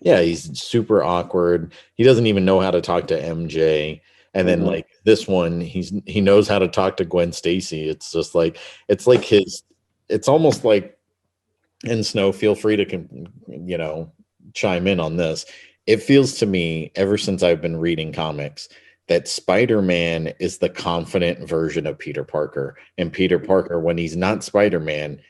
Yeah, he's super awkward. He doesn't even know how to talk to MJ. And then like this one, he knows how to talk to Gwen Stacy. It's just like it's almost like, and Snow, feel free to chime in on this. It feels to me, ever since I've been reading comics, that Spider-Man is the confident version of Peter Parker. And Peter Parker, when he's not Spider-Man,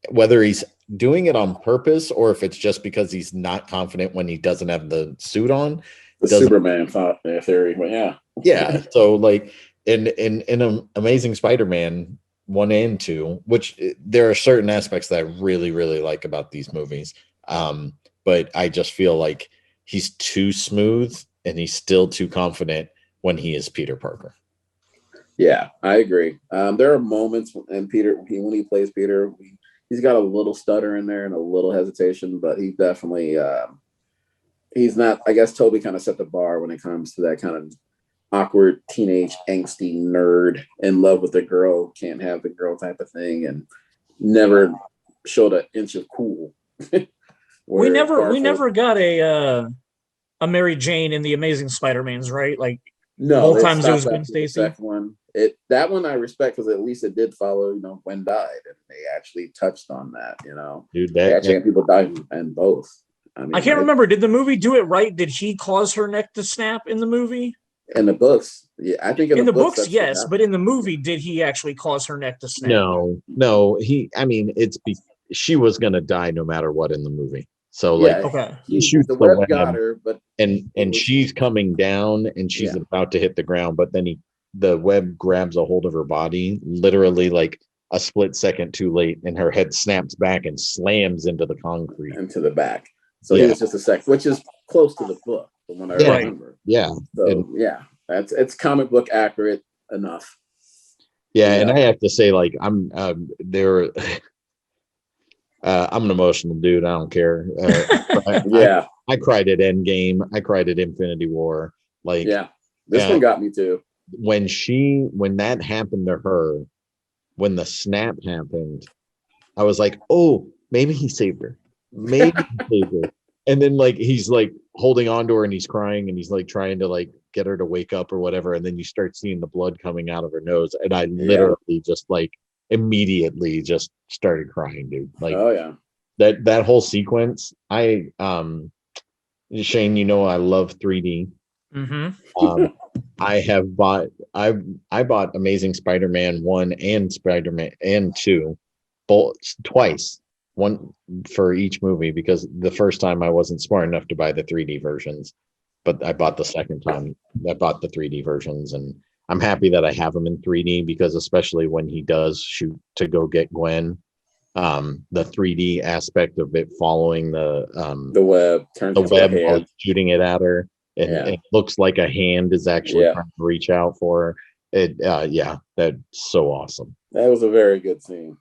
whether he's doing it on purpose or if it's just because he's not confident when he doesn't have the suit on. The Superman thought theory, but yeah. Yeah. So like in Amazing Spider-Man 1 and 2, which there are certain aspects that I really, really like about these movies. But I just feel like he's too smooth and he's still too confident when he is Peter Parker. Yeah, I agree. There are moments when Peter, when he plays Peter, he's got a little stutter in there and a little hesitation, but he definitely he's not. I guess Toby kind of set the bar when it comes to that kind of awkward teenage angsty nerd in love with the girl, can't have the girl type of thing, and never showed an inch of cool. we never got a Mary Jane in the Amazing Spider-Mans, right? Like both times it was Gwen Stacy. That one I respect because at least it did follow, Gwen died, and they actually touched on that, Dude, they actually had people die in both. I can't remember. Did the movie do it right? Did he cause her neck to snap in the movie? In the books, yeah, I think in the books, yes, but in the movie, did he actually cause her neck to snap? No. She was gonna die no matter what in the movie. So he shoots the web got her, but she's coming down and she's about to hit the ground, but then the web grabs a hold of her body, literally like a split second too late, and her head snaps back and slams into the concrete, into the back. So it was just a second, which is close to the book, from what I remember. Yeah. So it's comic book accurate enough. Yeah, and I have to say, like, I'm an emotional dude. I don't care. I cried at Endgame. I cried at Infinity War. Like, this one got me too. When that happened to her, when the snap happened, I was like, oh, maybe he saved her. Maybe he saved her. And then like he's like holding on to her and he's crying and he's like trying to like get her to wake up or whatever. And then you start seeing the blood coming out of her nose. And I literally just like immediately just started crying, dude. Like, oh yeah, that whole sequence. Shane, I love 3D. Mm-hmm. I bought Amazing Spider-Man 1 and Spider-Man and 2 both twice. One for each movie, because the first time I wasn't smart enough to buy the 3D versions, but I bought the second time. I bought the 3D versions, and I'm happy that I have them in 3D, because especially when he does shoot to go get Gwen, the 3D aspect of it following the web while he's shooting it at her, and it looks like a hand is actually trying to reach out for her. That's so awesome. That was a very good scene.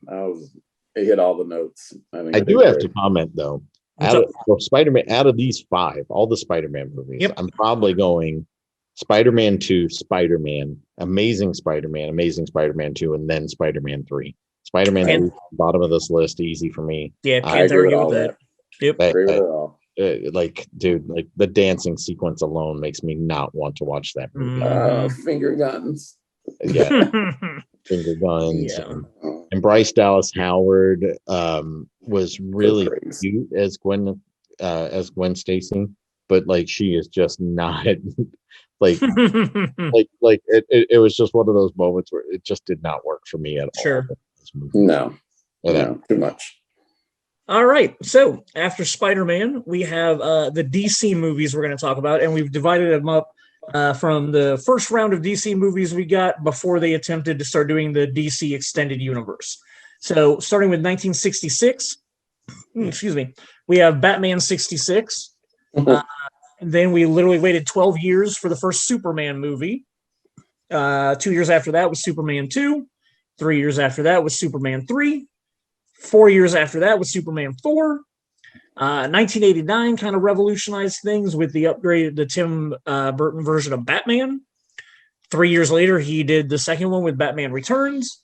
It hit all the notes. I do have to comment though. Out of these 5, all the Spider-Man movies, I'm probably going Spider-Man 2, Spider-Man, Amazing Spider-Man 2, and then Spider-Man 3. Spider-Man 3, bottom of this list, easy for me. Yeah, can't argue with that. Yep. Like, dude, like the dancing sequence alone makes me not want to watch that movie. Finger guns. Yeah. Finger guns. And Bryce Dallas Howard was really cute as Gwen Stacy, but like she is just not like it was just one of those moments where it just did not work for me at all. Sure. No, too much. All right. So after Spider-Man, we have the DC movies we're going to talk about, and we've divided them up from the first round of DC movies we got before they attempted to start doing the DC extended universe. So starting with 1966, we have Batman 66. Then we literally waited 12 years for the first Superman movie. 2 years after that was Superman 2. 3 years after that was Superman 3. 4 years after that was Superman 4. 1989 kind of revolutionized things with the Tim Burton version of Batman. 3 years later, he did the second one with Batman Returns.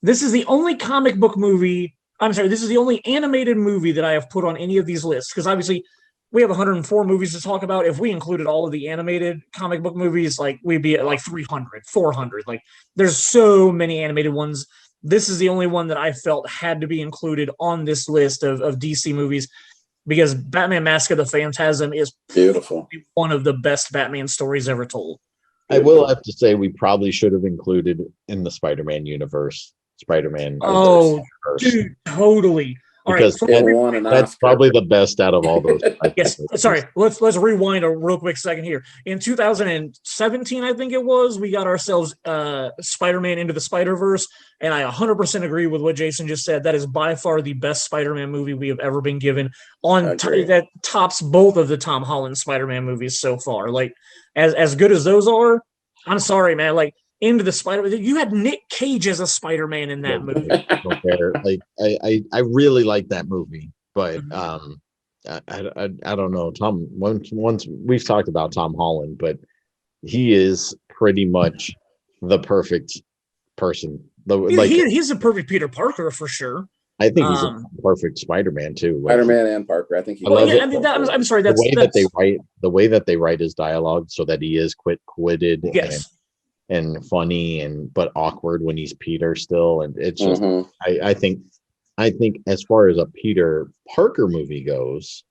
This is the only comic book movie. This is the only animated movie that I have put on any of these lists, because obviously we have 104 movies to talk about. If we included all of the animated comic book movies, like we'd be at like 300, 400. Like there's so many animated ones. This is the only one that I felt had to be included on this list of DC movies, because Batman Mask of the Phantasm is beautiful. One of the best Batman stories ever told. I will have to say we probably should have included in the Spider-Man universe. Dude, totally. All because right, that's probably the best out of all those. Yes. Sorry. Let's rewind a real quick second here. In 2017, I think it was, we got ourselves Spider-Man Into the Spider-Verse, and I 100% agree with what Jason just said. That is by far the best Spider-Man movie we have ever been given. That tops both of the Tom Holland Spider-Man movies so far. Like as good as those are, I'm sorry, man. Like into the Spider. You had Nick Cage as a Spider-Man in that movie. Like I really like that movie, but Mm-hmm. I don't know. Tom, once we've talked about Tom Holland, but he is pretty much the perfect person. He's a perfect Peter Parker for sure. I think he's a perfect Spider-Man too. Spider-Man and Parker. I think he. I love it. I mean, I'm sorry. The way that they write his dialogue, so that he is quick-witted and funny but awkward when he's Peter still, and it's just I think as far as a Peter Parker movie goes,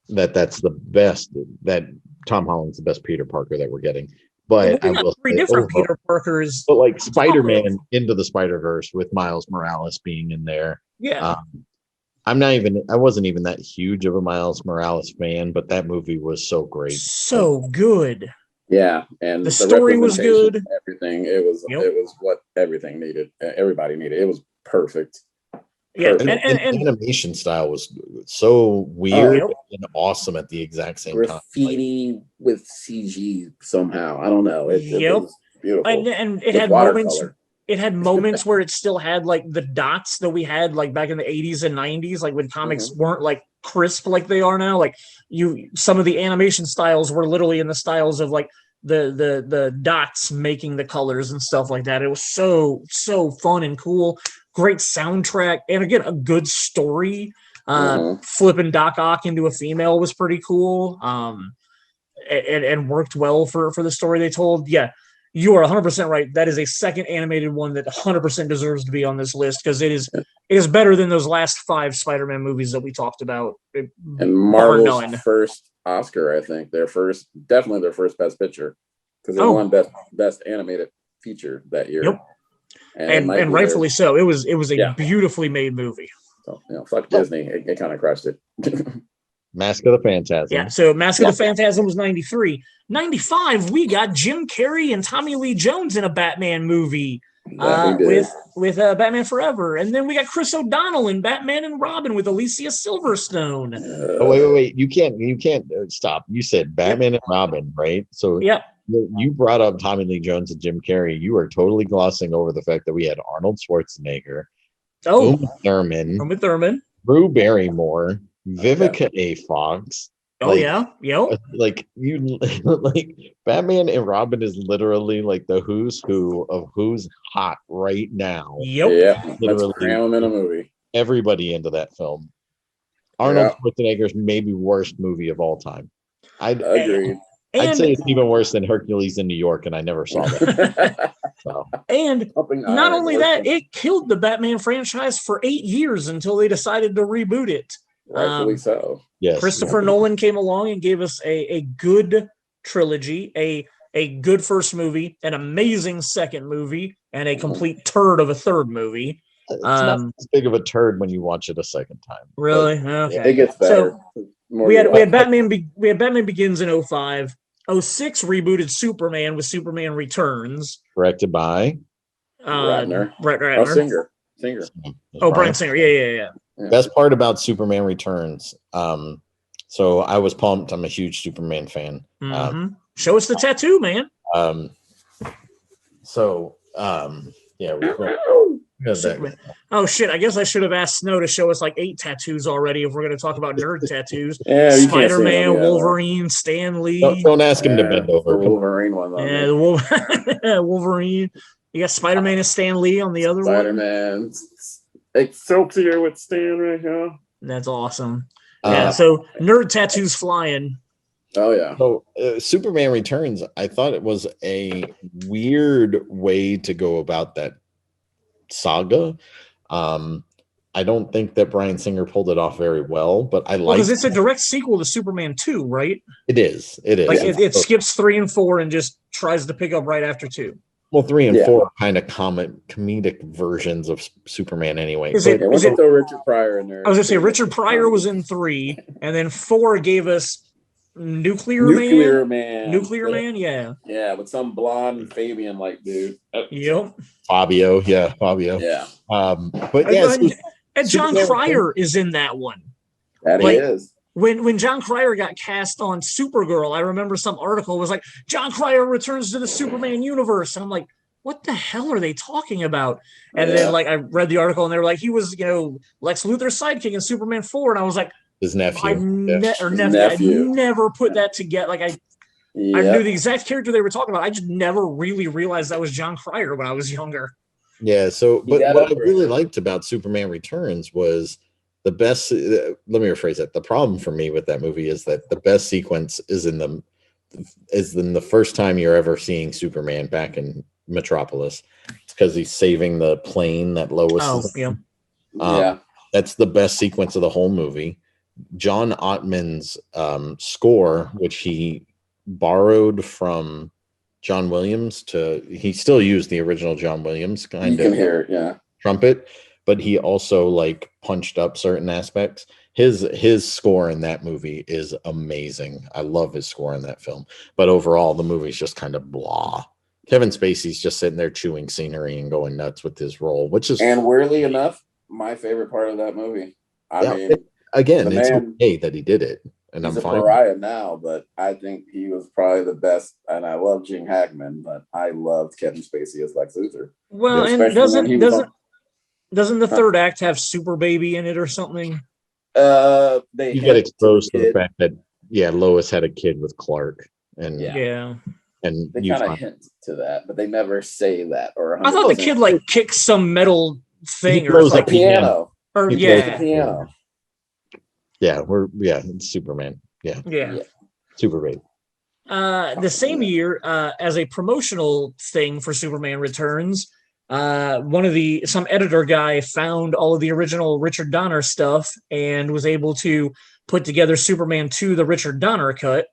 that's the best. That Tom Holland's the best Peter Parker that we're getting. But I will say different Peter Parkers. But like Spider-Man Into the Spider-Verse with Miles Morales being in there. Yeah. I wasn't even that huge of a Miles Morales fan, but that movie was so great. So good. Yeah. And the story was good. Everything. It was what everything needed. Everybody needed. It was perfect. Yeah, and animation style was so weird and awesome at the exact same time. Graffiti with CG somehow. I don't know. It was beautiful. And it had moments. It had moments where it still had like the dots that we had like back in the 80s and 90s, like when comics weren't like crisp like they are now. Like some of the animation styles were literally in the styles of like the dots making the colors and stuff like that. It was so fun and cool. Great soundtrack, and again, a good story. Flipping Doc Ock into a female was pretty cool, and worked well for the story they told. Yeah, you are 100% right. That is a second animated one that 100% deserves to be on this list because it is better than those last 5 Spider-Man movies that we talked about. And Marvel's first Oscar, I think definitely their first Best Picture because they won best animated feature that year. Yep. And rightfully so. It was a beautifully made movie. So fuck Disney. It kind of crushed it. Mask of the Phantasm. Yeah. So Mask of the Phantasm was 93. 95, we got Jim Carrey and Tommy Lee Jones in a Batman movie with Batman Forever, and then we got Chris O'Donnell in Batman and Robin with Alicia Silverstone. Wait! You can't stop. You said Batman and Robin, right? So you brought up Tommy Lee Jones and Jim Carrey. You are totally glossing over the fact that we had Arnold Schwarzenegger, Uma Thurman, Drew Barrymore, Vivica A. Fox. Like Batman and Robin is literally like the who's who of who's hot right now. Yep. Literally, let's cram them in a movie. Everybody into that film. Arnold Schwarzenegger's maybe worst movie of all time. I'd agree. I'd say it's even worse than Hercules in New York, and I never saw that. And not only that, it killed the Batman franchise for 8 years until they decided to reboot it. Rightfully so. Yes. Christopher Nolan came along and gave us a good trilogy, a good first movie, an amazing second movie, and a complete turd of a third movie. It's not as big of a turd when you watch it a second time. Really? Okay. It gets better. So we had Batman Begins in 05. 06 rebooted Superman with Superman Returns. Directed by Ratner. Singer. Bryan Singer. Yeah. Best part about Superman Returns. So I was pumped. I'm a huge Superman fan. Show us the tattoo, man. Oh shit! I guess I should have asked Snow to show us like 8 tattoos already if we're going to talk about nerd tattoos. Spider-Man, Wolverine, Stan Lee. Don't ask him to bend over. The Wolverine one. The Wolverine. You got Spider-Man and Stan Lee on the other one. Spider-Man. It's so clear with Stan right now. That's awesome. So nerd tattoos flying. Oh yeah. So Superman Returns, I thought it was a weird way to go about that saga. I don't think that Bryan Singer pulled it off very well, but I like because it's a direct sequel to Superman 2, right? It is. Like it skips 3 and 4 and just tries to pick up right after 2. Well, 3 and 4 are kind of comedic versions of Superman anyway. Was it Richard Pryor in there? I was going to say Richard Pryor was in 3, and then 4 gave us Nuclear Man, yeah. Yeah, with some blonde Fabian like dude. Yep. Fabio. Yeah. But yeah, and John Cryer is in that one. That he is. When John Cryer got cast on Supergirl, I remember some article was like, John Cryer returns to the Superman universe. And I'm like, what the hell are they talking about? And then like I read the article and they were like, he was, Lex Luthor's sidekick in Superman 4. And I was like, his nephew. I never put that together. Like I knew the exact character they were talking about. I just never really realized that was John Cryer when I was younger. Yeah. So, but what I really liked about Superman Returns was the best. Let me rephrase that. The problem for me with that movie is that the best sequence is in the first time you're ever seeing Superman back in Metropolis. It's because he's saving the plane that Lois is in. That's the best sequence of the whole movie. John Ottman's score, which he borrowed from John Williams he still used the original John Williams kind of hear it, trumpet, but he also like punched up certain aspects. His score in that movie is amazing. I love his score in that film, but overall the movie's just kind of blah. Kevin Spacey's just sitting there chewing scenery and going nuts with his role, and weirdly enough, my favorite part of that movie. It's okay that he did it. And he's I'm fine. A pariah now, but I think he was probably the best. And I love Gene Hackman, but I loved Kevin Spacey as Lex Luthor. Well, and doesn't the third act have Super Baby in it or something? You get exposed to the fact that Lois had a kid with Clark, and and they kind of hint to that, but they never say that. Or I thought the kid like kicked some metal thing or like piano, or piano. It's Superman. Super great. The same year, as a promotional thing for Superman Returns, some editor guy found all of the original Richard Donner stuff and was able to put together Superman 2, the Richard Donner cut.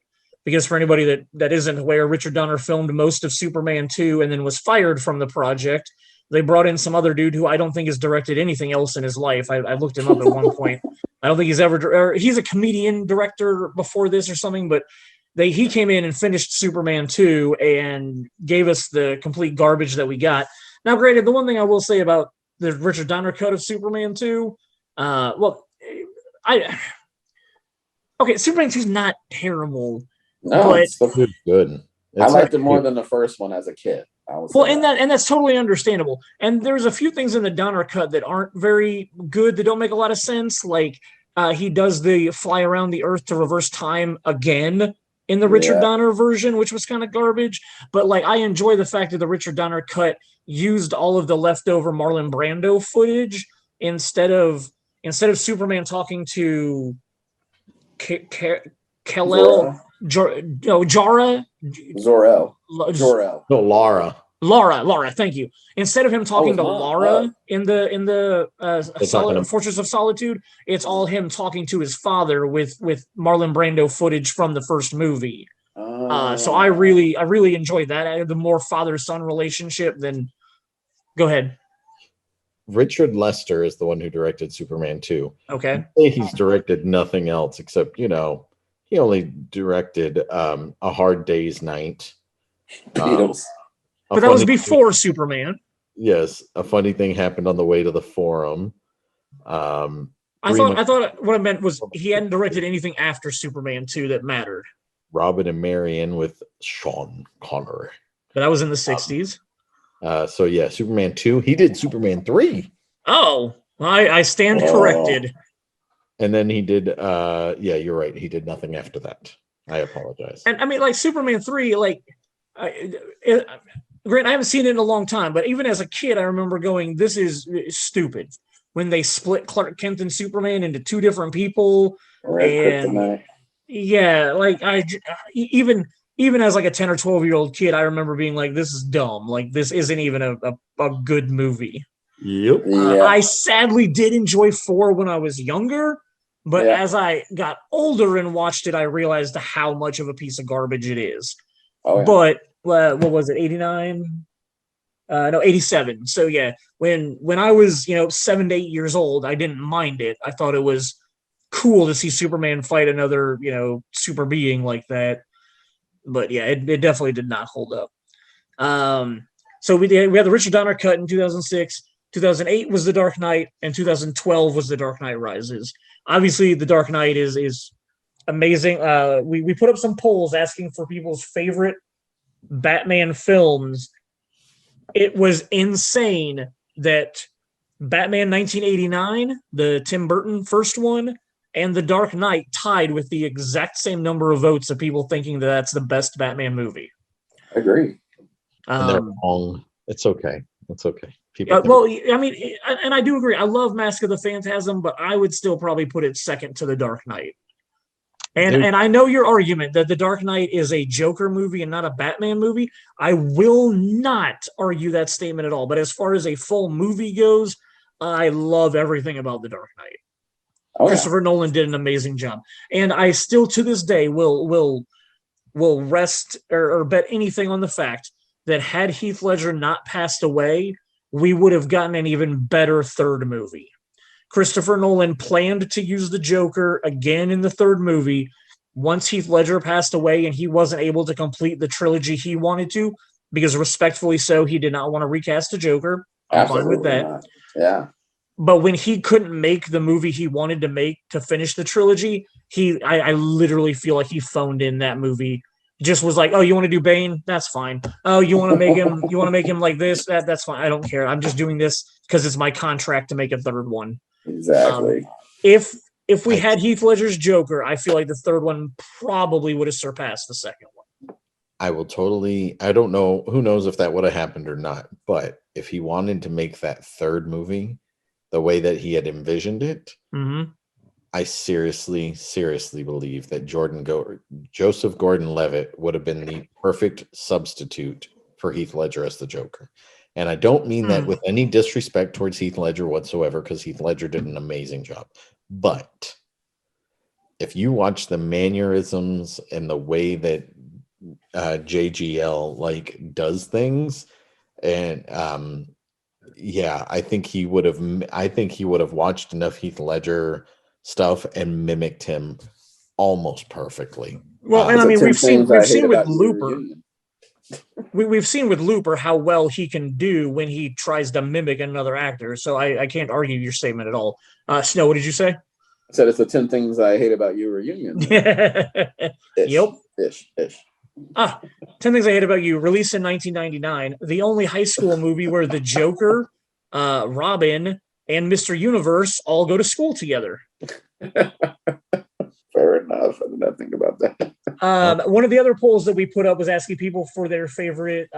Because for anybody that isn't aware, Richard Donner filmed most of Superman 2 and then was fired from the project. They brought in some other dude who I don't think has directed anything else in his life. I looked him up at one point. I don't think he's a comedian director before this or something, but he came in and finished Superman 2 and gave us the complete garbage that we got. Now, granted, the one thing I will say about the Richard Donner cut of Superman 2, Superman 2 is not terrible. No, but it's good. I liked it more than the first one as a kid. And that's totally understandable. And there's a few things in the Donner cut that aren't very good, that don't make a lot of sense. Like he does the fly around the earth to reverse time again in the Richard Donner version, which was kind of garbage. But like I enjoy the fact that the Richard Donner cut used all of the leftover Marlon Brando footage instead of Superman talking to Kal-El. Jor-El. No, Laura, thank you. Instead of him talking to Laura in the Fortress of Solitude, it's all him talking to his father with Marlon Brando footage from the first movie. So I really enjoyed that. I had the more father-son relationship than. Go ahead. Richard Lester is the one who directed Superman 2. Okay. He's directed nothing else except, he only directed A Hard Day's Night. Beatles. But that was before Superman. Yes. A funny thing happened on the way to the Forum. I thought what I meant was he hadn't directed anything after Superman 2 that mattered. Robin and Marion with Sean Connery. But that was in the 60s. Superman 2. He did Superman 3. Oh, I stand corrected. And then he did, you're right. He did nothing after that. I apologize. And I mean, like Superman 3, Grant, I haven't seen it in a long time, but even as a kid, I remember going, this is stupid. When they split Clark Kent and Superman into two different people. Kryptonite. Yeah, even as like a 10 or 12-year-old kid, I remember being like, this is dumb. Like, this isn't even a good movie. Yep. I sadly did enjoy 4 when I was younger, but as I got older and watched it, I realized how much of a piece of garbage it is. Oh, yeah. But what was it, 89? No, 87. So yeah, when I was 7 to 8 years old, I didn't mind it. I thought it was cool to see Superman fight another super being like that. But yeah, it definitely did not hold up. So we had the Richard Donner cut in 2006. 2008 was The Dark Knight, and 2012 was The Dark Knight Rises. Obviously, The Dark Knight is amazing. We put up some polls asking for people's favorite Batman films it was insane that Batman 1989, the Tim Burton first one, and The Dark Knight tied with the exact same number of votes of people thinking that that's the best Batman movie. I agree. And they're wrong. It's okay. It's okay. Well, I mean, and I do agree. I love Mask of the Phantasm, but I would still probably put it second to The Dark Knight. And I know your argument that The Dark Knight is a Joker movie and not a Batman movie. I will not argue that statement at all. But as far as a full movie goes, I love everything about The Dark Knight. Oh, Christopher Nolan did an amazing job. And I still, to this day, will rest or bet anything on the fact that had Heath Ledger not passed away, we would have gotten an even better third movie. Christopher Nolan planned to use the Joker again in the third movie. Once Heath Ledger passed away and he wasn't able to complete the trilogy he wanted to, because respectfully so, he did not want to recast the Joker. I'm fine with that. Not. Yeah. But when he couldn't make the movie he wanted to make to finish the trilogy, I literally feel like he phoned in that movie. Just was like, oh, you want to do Bane? That's fine. Oh, you want to make him like this? That's fine. I don't care. I'm just doing this because it's my contract to make a third one. Exactly. If we had Heath Ledger's Joker, I feel like the third one probably would have surpassed the second one. I don't know, who knows if that would have happened or not, but if he wanted to make that third movie the way that he had envisioned it, I seriously believe that Joseph Gordon-Levitt would have been the perfect substitute for Heath Ledger as the Joker. And I don't mean that with any disrespect towards Heath Ledger whatsoever, because Heath Ledger did an amazing job. But if you watch the mannerisms and the way that JGL does things, and I think he would have watched enough Heath Ledger stuff and mimicked him almost perfectly. Well, and I mean, we've seen with Looper. We've seen with Looper how well he can do when he tries to mimic another actor. So I can't argue your statement at all. Snow, what did you say? I said it's the 10 Things I Hate About You reunion. Yep. Ish. 10 Things I Hate About You, released in 1999, the only high school movie where the Joker, Robin, and Mr. Universe all go to school together. Fair enough. I did not think about that. One of the other polls that we put up was asking people for their favorite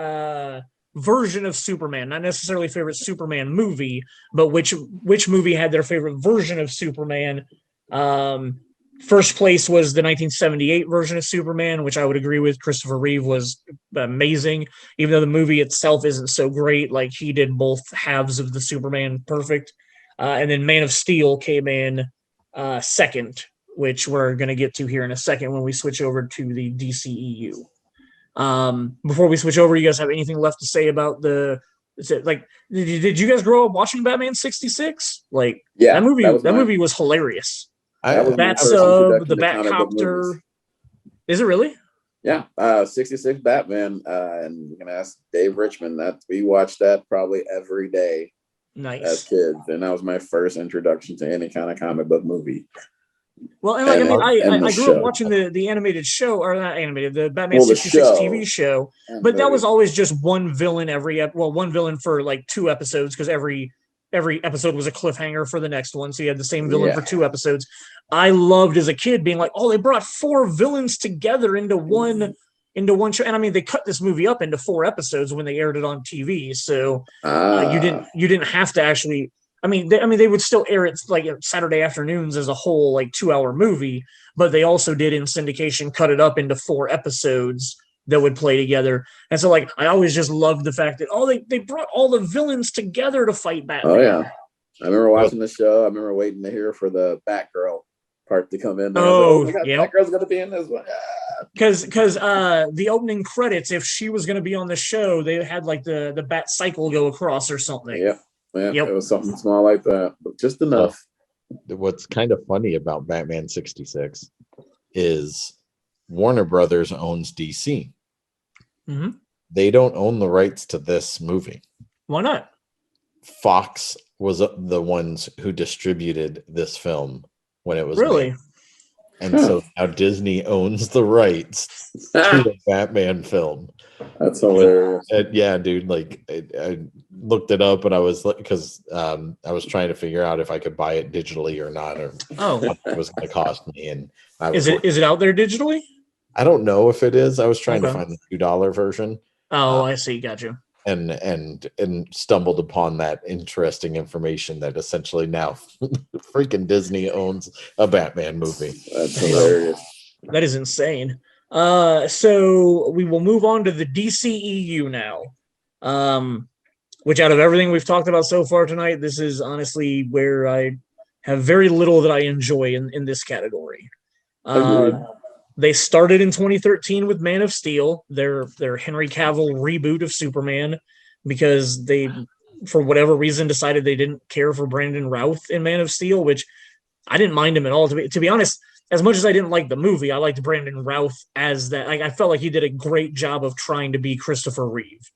version of Superman, not necessarily favorite Superman movie, but which movie had their favorite version of Superman. First place was the 1978 version of Superman, which I would agree with. Christopher Reeve was amazing, even though the movie itself isn't so great. Like, he did both halves of the Superman perfect. And then Man of Steel came in second, which we're going to get to here in a second when we switch over to the DCEU. Before we switch over, you guys have anything left to say about did you guys grow up watching Batman 66? Yeah, that movie was hilarious. The Batcopter. Is it really? Yeah, 66 Batman, and you can ask Dave Richmond that we watched that probably every day. Nice. As kids, and that was my first introduction to any kind of comic book movie. Well, and I grew up watching the animated show, or not animated, the Batman 66 TV show, but that was always just one villain one villain for 2 episodes, because every episode was a cliffhanger for the next one, so you had the same villain for 2 episodes. I loved as a kid being like, oh, they brought 4 villains together into one show, and I mean, they cut this movie up into 4 episodes when they aired it on TV, so you didn't have to actually. I mean, they would still air it Saturday afternoons as a whole 2-hour movie, but they also did in syndication cut it up into 4 episodes that would play together. And so I always just loved the fact that they brought all the villains together to fight Batman. Oh yeah, I remember watching the show. I remember waiting to hear for the Batgirl part to come in. Batgirl's going to be in this one. Because the opening credits, if she was going to be on the show, they had the Bat Cycle go across or something. Yep. It was something small like that, but just enough. What's kind of funny about Batman 66 is Warner Brothers owns DC. Mm-hmm. They don't own the rights to this movie. Why not? Fox was the ones who distributed this film when it was really made. And so now Disney owns the rights to the Batman film. That's hilarious. Yeah, dude. Like, I looked it up, and I was like, because I was trying to figure out if I could buy it digitally or not, or how much it was going to cost me. And is it out there digitally? I don't know if it is. I was trying to find the $2 version. Oh, I see. Gotcha. And stumbled upon that interesting information that essentially now freaking Disney owns a Batman movie. That's hilarious. That is insane. So we will move on to the DCEU now. Which out of everything we've talked about so far tonight, this is honestly where I have very little that I enjoy in this category. They started in 2013 with Man of Steel, their Henry Cavill reboot of Superman, because they, for whatever reason, decided they didn't care for Brandon Routh in Man of Steel, which I didn't mind him at all. To be honest, as much as I didn't like the movie, I liked Brandon Routh as that. I felt like he did a great job of trying to be Christopher Reeve.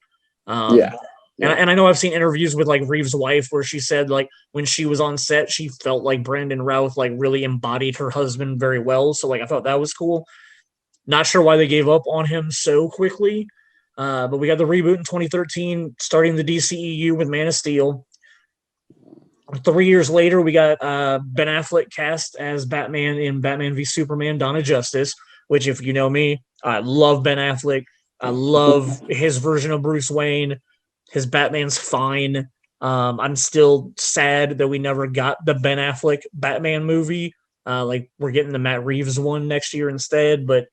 And I know I've seen interviews with like Reeve's wife where she said like when she was on set, she felt like Brandon Routh like really embodied her husband very well. So like I thought that was cool. Not sure why they gave up on him so quickly. But we got the reboot in 2013, starting the DCEU with Man of Steel. 3 years later, we got Ben Affleck cast as Batman in Batman v Superman: Dawn of Justice, which, if you know me, I love Ben Affleck. I love his version of Bruce Wayne. His Batman's fine. I'm still sad that we never got the Ben Affleck Batman movie. Like we're getting the Matt Reeves one next year instead. But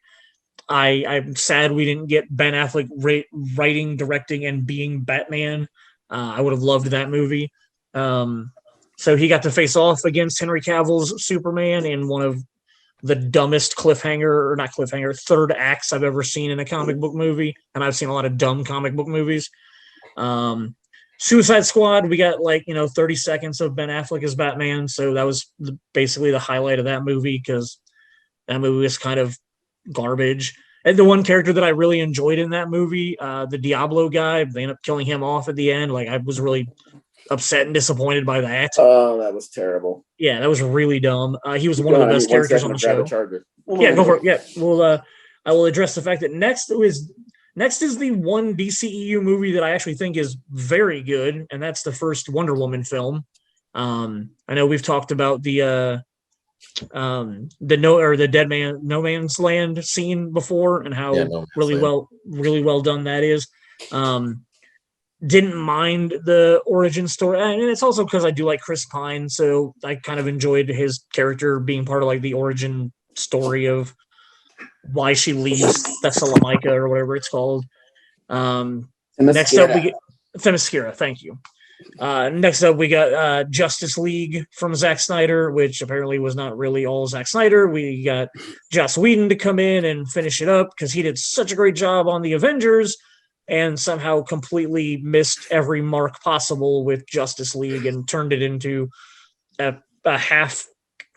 I'm sad we didn't get Ben Affleck writing, directing, and being Batman. I would have loved that movie. So he got to face off against Henry Cavill's Superman in one of the dumbest third acts I've ever seen in a comic book movie. And I've seen a lot of dumb comic book movies. Suicide Squad, we got 30 seconds of Ben Affleck as Batman. So that was basically the highlight of that movie because that movie was kind of garbage. And the one character that I really enjoyed in that movie, the Diablo guy, they ended up killing him off at the end. Like I was really upset and disappointed by that. Oh, that was terrible. Yeah, that was really dumb. He was one of the best characters on the show. Yeah, go for it. Yeah, well, I will address the fact that next is the one DCEU movie that I actually think is very good, and that's the first Wonder Woman film. I know we've talked about the Dead Man No Man's Land scene before, and how really well done that is. Didn't mind the origin story, and it's also because I do like Chris Pine, so I kind of enjoyed his character being part of like the origin story of why she leaves Thessalonica or whatever it's called. Next up, we get Themyscira. Thank you. Next up, we got Justice League from Zack Snyder, which apparently was not really all Zack Snyder. We got Joss Whedon to come in and finish it up because he did such a great job on the Avengers and somehow completely missed every mark possible with Justice League and turned it into a half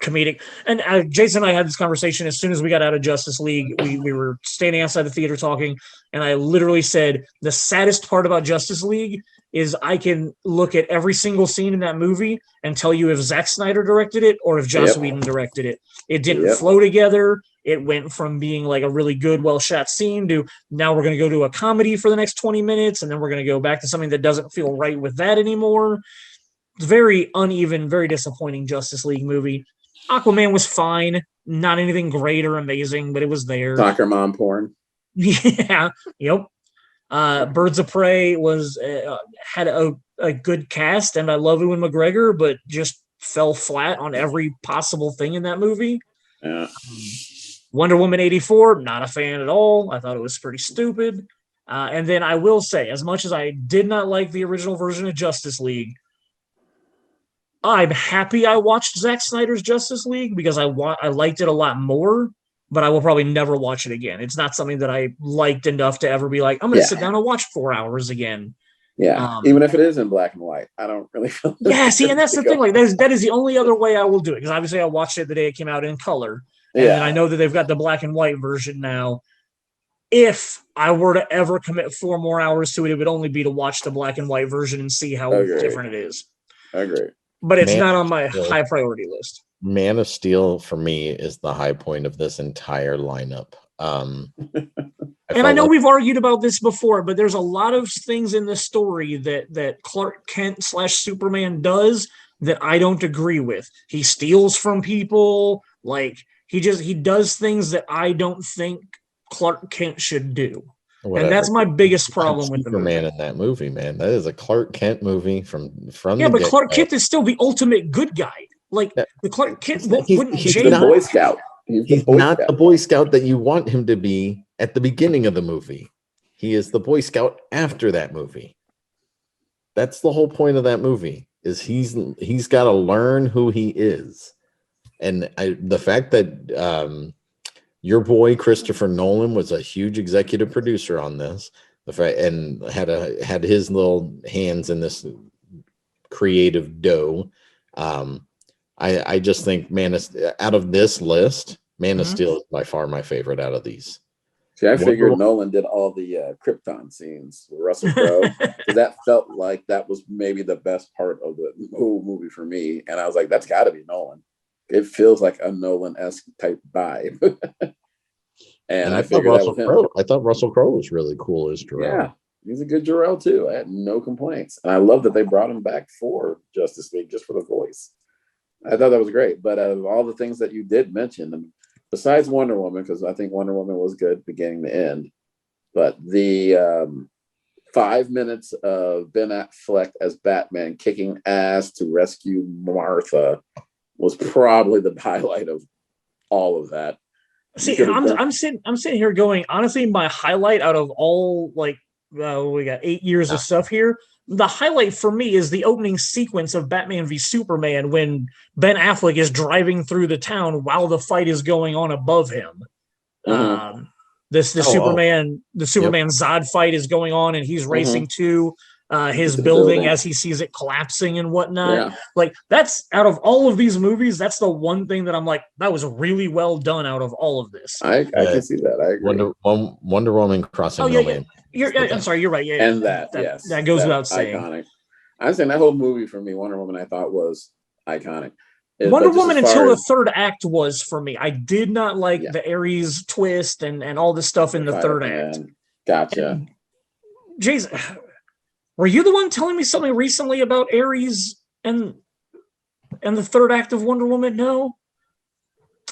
comedic. And Jason and I had this conversation as soon as we got out of Justice League. We were standing outside the theater talking, and I literally said, the saddest part about Justice League is I can look at every single scene in that movie and tell you if Zack Snyder directed it or if Joss Whedon directed it. It didn't flow together. It went from being like a really good, well-shot scene to now we're going to go to a comedy for the next 20 minutes, and then we're going to go back to something that doesn't feel right with that anymore. Very uneven, very disappointing Justice League movie. Aquaman was fine. Not anything great or amazing, but it was there. Soccer mom porn. Yeah. Yep. Birds of Prey had a good cast, and I love Ewan McGregor, but just fell flat on every possible thing in that movie. Yeah. Wonder Woman 84, not a fan at all. I thought it was pretty stupid. And then I will say, as much as I did not like the original version of Justice League, I'm happy I watched Zack Snyder's Justice League because I liked it a lot more, but I will probably never watch it again. It's not something that I liked enough to ever be like, I'm going to sit down and watch 4 hours again. Yeah, even if it is in black and white, I don't really feel. Yeah, see, and that's the thing. Like, that is the only other way I will do it, because obviously I watched it the day it came out in color, and then I know that they've got the black and white version now. If I were to ever commit 4 more hours to it, it would only be to watch the black and white version and see how different it is. I agree. But it's not on my high priority list. Man of Steel for me is the high point of this entire lineup. I know we've argued about this before, but there's a lot of things in the story that Clark Kent / Superman does that I don't agree with. He steals from people. Like he does things that I don't think Clark Kent should do. Whatever. And that's my biggest problem with Superman in that movie, man. That is a Clark Kent movie from but Clark Kent is still the ultimate good guy. Like the Clark Kent he's the Boy Scout. He's not the Boy Scout that you want him to be at the beginning of the movie. He is the Boy Scout after that movie. That's the whole point of that movie. Is he's got to learn who he is, and the fact that your boy Christopher Nolan was a huge executive producer on this, and had his little hands in this creative dough. I just think out of this list, Man of Steel is by far my favorite out of these. See, I figured Nolan did all the Krypton scenes with Russell Crowe. So that felt like that was maybe the best part of the whole movie for me. And I was like, that's got to be Nolan. It feels like a Nolan-esque type vibe. and I figured that was him. I thought Russell Crowe was really cool as Jor-El. Yeah, he's a good Jor-El too. I had no complaints. And I love that they brought him back for Justice League just for the voice. I thought that was great. But of all the things that you did mention, besides Wonder Woman, because I think Wonder Woman was good beginning to end, but the 5 minutes of Ben Affleck as Batman kicking ass to rescue Martha was probably the highlight of all of that. See, I'm sitting here going, honestly, my highlight out of all, like, we got 8 years of stuff here. The highlight for me is the opening sequence of Batman v Superman when Ben Affleck is driving through the town while the fight is going on above him. The Superman Zod fight is going on, and he's racing to his building as he sees it collapsing and whatnot. Yeah. Like, that's, out of all of these movies, that's the one thing that I'm like, that was really well done out of all of this. I can see that. I agree. Wonder Woman crossing no man. I'm sorry, you're right. Yeah, and that goes without saying. Iconic. I'm saying that whole movie for me, Wonder Woman, I thought was iconic. Wonder Woman until the third act was for me. I did not like the Ares twist and all the stuff in the third act. Gotcha. And Jason, were you the one telling me something recently about Ares and the third act of Wonder Woman? No,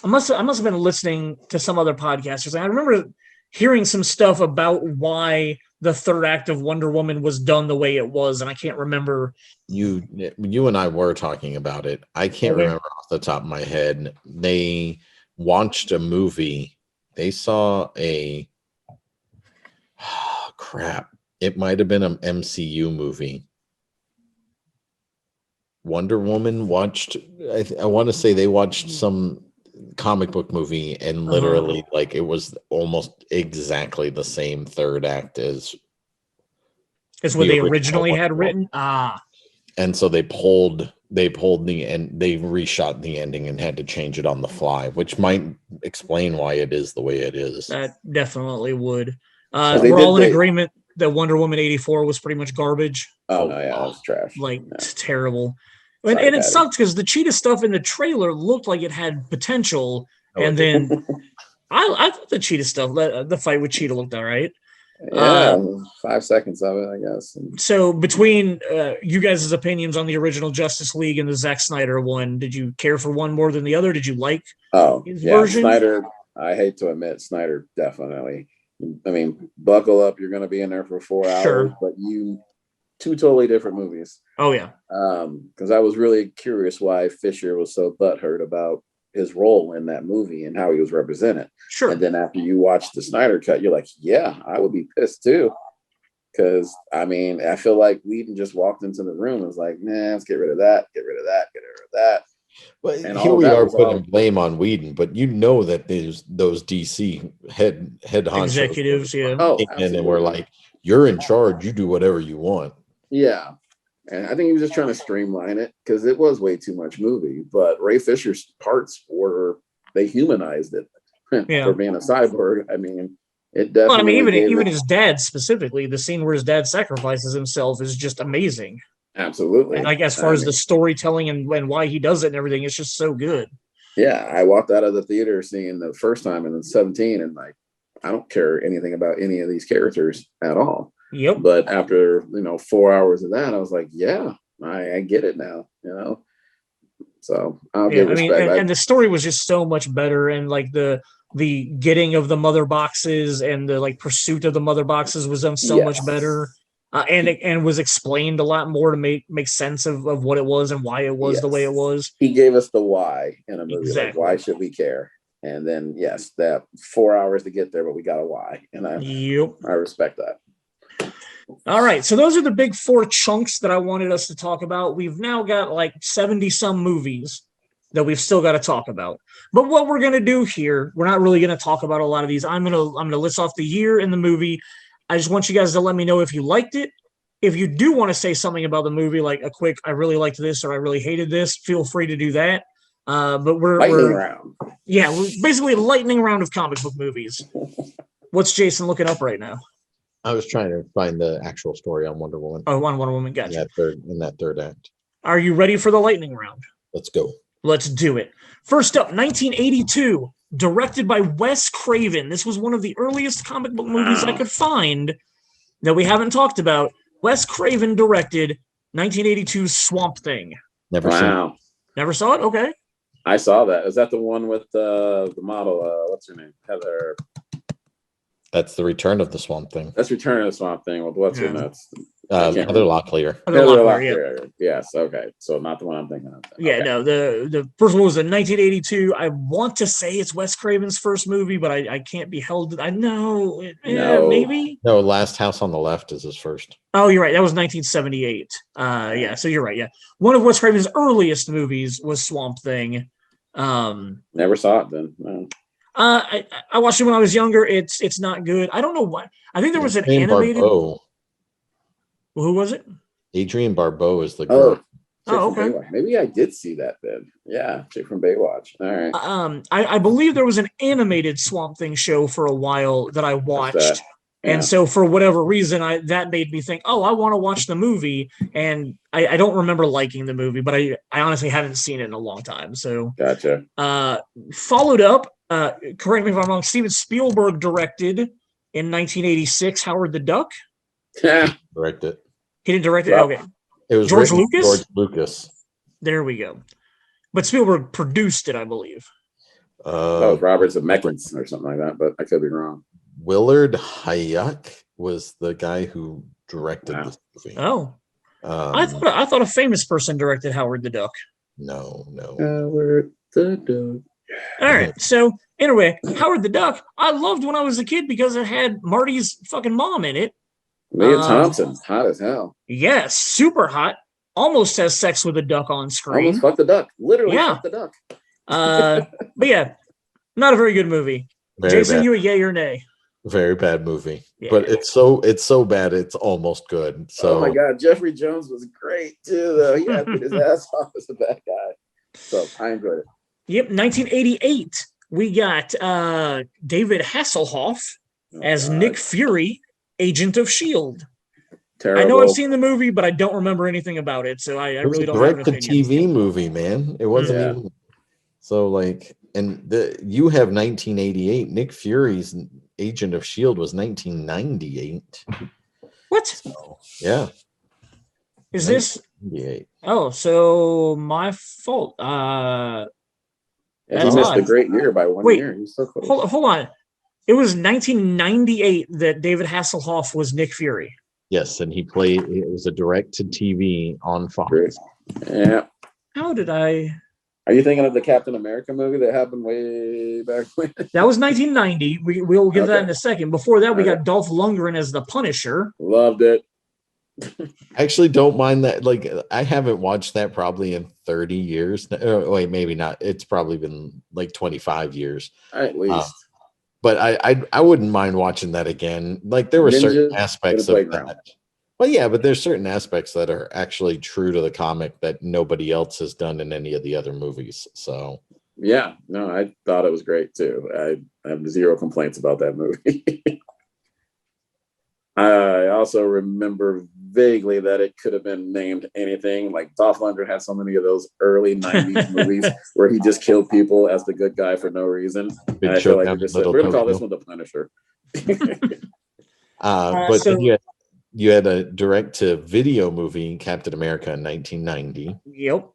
I must have been listening to some other podcasters. I remember hearing some stuff about why the third act of Wonder Woman was done the way it was, and I can't remember. You and I were talking about it. I can't remember off the top of my head. They watched a movie. They saw a crap. It might have been an MCU movie. Wonder Woman watched. I want to say they watched some comic book movie, and literally like it was almost exactly the same third act as what they originally had written. And so they pulled the end, they reshot the ending and had to change it on the fly, which might explain why it is the way it is. That definitely would. We're all in agreement that Wonder Woman 84 was pretty much garbage. Oh no, yeah, that was trash. Like, terrible. And it sucked because the cheetah stuff in the trailer looked like it had potential, and then I thought the cheetah stuff, the fight with Cheetah looked all right. Yeah, 5 seconds of it, I guess. So between you guys' opinions on the original Justice League and the Zack Snyder one, did you care for one more than the other? Did you like his version? Snyder, I hate to admit, Snyder definitely. I mean, buckle up, you're going to be in there for 4 hours, but two totally different movies. Oh yeah. Because I was really curious why Fisher was so butthurt about his role in that movie and how he was represented. Sure. And then after you watch the Snyder cut, you're like, yeah, I would be pissed too. Because I mean, I feel like Whedon just walked into the room and was like, nah, let's get rid of that, get rid of that, get rid of that. But and here we are putting blame on Whedon, but you know that there's those DC head executives, and we're like, you're in charge, you do whatever you want. Yeah. And I think he was just trying to streamline it because it was way too much movie. But Ray Fisher's parts they humanized it for being a cyborg. I mean, it definitely. Well, I mean, even his dad specifically, the scene where his dad sacrifices himself is just amazing. Absolutely. And like as far as the storytelling and why he does it and everything, it's just so good. Yeah, I walked out of the theater seeing the first time and then 17 and like, I don't care anything about any of these characters at all. Yep. But after 4 hours of that, I was like, yeah, I get it now, So I'll give respect. And the story was just so much better, and like the getting of the mother boxes and the like pursuit of the mother boxes was done so much better. And was explained a lot more to make sense of what it was and why it was the way it was. He gave us the why in a movie. Exactly. Like, why should we care? And then, yes, that 4 hours to get there, but we got a why. And I respect that. All right. So those are the big 4 chunks that I wanted us to talk about. We've now got like 70 some movies that we've still got to talk about. But what we're going to do here, we're not really going to talk about a lot of these. I'm going to list off the year in the movie. I just want you guys to let me know if you liked it. If you do want to say something about the movie, like a quick, I really liked this or I really hated this, feel free to do that. But we're round. Yeah, we're basically a lightning round of comic book movies. What's Jason looking up right now? I was trying to find the actual story on Wonder Woman. Oh, on Wonder Woman, gotcha. In that third act. Are you ready for the lightning round? Let's go. Let's do it. First up, 1982, directed by Wes Craven. This was one of the earliest comic book movies I could find that we haven't talked about. Wes Craven directed 1982's Swamp Thing. Never saw it. Never saw it? Okay. I saw that. Is that the one with the model? What's her name? Heather. That's the Return of the Swamp Thing. That's Return of the Swamp Thing with what's her nuts? Heather Locklear. Yeah. Yes. Okay. So not the one I'm thinking of. Yeah. No. The first one was in 1982. I want to say it's Wes Craven's first movie, but I can't be held. I know. No. Maybe. No. Last House on the Left is his first. Oh, you're right. That was 1978. Yeah. So you're right. Yeah. One of Wes Craven's earliest movies was Swamp Thing. Never saw it then. No. I watched it when I was younger. It's not good. I don't know why. I think there was an animated. Barbeau. Who was it? Adrienne Barbeau is the girl. Okay. Maybe I did see that then. Yeah, chick from Baywatch. All right. I believe there was an animated Swamp Thing show for a while that I watched. And so for whatever reason, that made me think, oh, I want to watch the movie. And I don't remember liking the movie, but I honestly haven't seen it in a long time. So gotcha. Followed up, correct me if I'm wrong, Steven Spielberg directed in 1986 Howard the Duck. Directed. He didn't direct it? Okay. It was George Lucas? George Lucas. There we go. But Spielberg produced it, I believe. Robert Zemeckis or something like that, but I could be wrong. Willard Hayek was the guy who directed this movie. Oh. I thought a famous person directed Howard the Duck. No. Howard the Duck. All right. So anyway, Howard the Duck, I loved when I was a kid because it had Marty's fucking mom in it. Leah Thompson, hot as hell. Yes, super hot. Almost has sex with a duck on screen. Almost fucked the duck. Literally fucked the duck. But yeah, not a very good movie. Jason, you a yay or nay? Very bad movie. Yeah. But it's so bad it's almost good. So oh my god, Jeffrey Jones was great too, though. He acted his ass off as a bad guy. So I enjoyed it. Yep, 1988. We got David Hasselhoff as Nick Fury, Agent of S.H.I.E.L.D. Terrible. I know I've seen the movie, but I don't remember anything about it, so I really don't have an opinion. TV movie, man. It wasn't even so like. And you have 1988. Nick Fury's Agent of S.H.I.E.L.D. was 1998. What? So, yeah. Is this? 98. Oh, so my fault. He missed a great year by 1 year. He's so close. Hold on. It was 1998 that David Hasselhoff was Nick Fury. Yes, and it was a direct-to-TV on Fox. Great. Yeah. How did I... Are you thinking of the Captain America movie that happened way back when? That was 1990. We'll get that in a second. Before that, we got Dolph Lundgren as the Punisher. Loved it. I actually don't mind that. Like, I haven't watched that probably in 30 years. Wait, maybe not. It's probably been like 25 years. At least. But I wouldn't mind watching that again. Like, there were certain aspects of that. Well, yeah, but there's certain aspects that are actually true to the comic that nobody else has done in any of the other movies. So yeah, no, I thought it was great too. I have zero complaints about that movie. I also remember vaguely that it could have been named anything. Like Dolph Lundgren had so many of those early 90s movies where he just killed people as the good guy for no reason. And I feel like they just said, we're going to call this one The Punisher. But then you had a direct-to-video movie, Captain America, in 1990. Yep.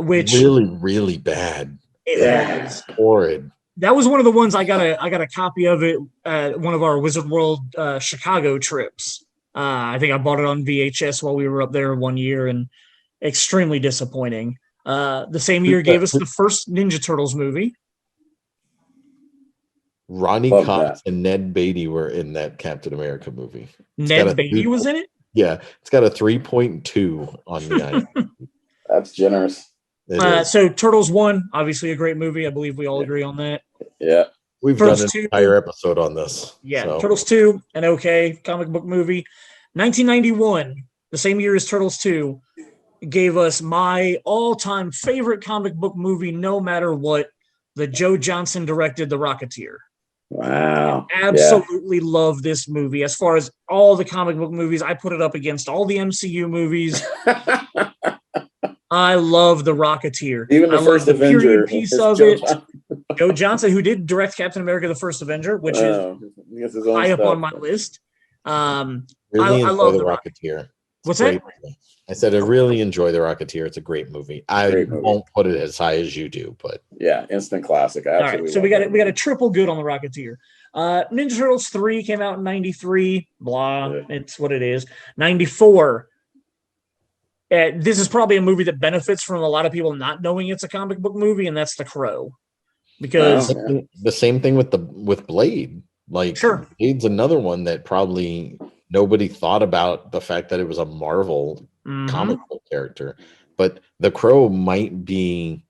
Which really, really bad. It was horrid. That was one of the ones I got a copy of it at one of our Wizard World Chicago trips. I think I bought it on VHS while we were up there one year, and extremely disappointing. The same year gave us the first Ninja Turtles movie. Ronnie Cox and Ned Beatty were in that Captain America movie. Ned Beatty was in it? Yeah. It's got a 3.2 on the IMDb. That's generous. So Turtles 1, obviously a great movie. I believe we all agree on that. Yeah. We've done an entire episode on this. Yeah. So. Turtles 2, an okay comic book movie. 1991, the same year as Turtles 2, gave us my all-time favorite comic book movie, no matter what, the Joe Johnston directed The Rocketeer. Wow. I absolutely love this movie. As far as all the comic book movies, I put it up against all the MCU movies. I love The Rocketeer. Even the first Avenger piece of it. Joe Johnston, who did direct Captain America: The First Avenger, which is high up on my list. I love The Rocketeer. What's that? I said I really enjoy The Rocketeer. It's a great movie. I won't put it as high as you do, but yeah, instant classic. All right, so we got a triple good on The Rocketeer. Ninja Turtles 3 came out in 93. Blah, it's what it is. 94. This is probably a movie that benefits from a lot of people not knowing it's a comic book movie, and that's The Crow. Because the same thing with Blade. Like, Blade's another one that probably nobody thought about the fact that it was a Marvel comic book character. But The Crow might be...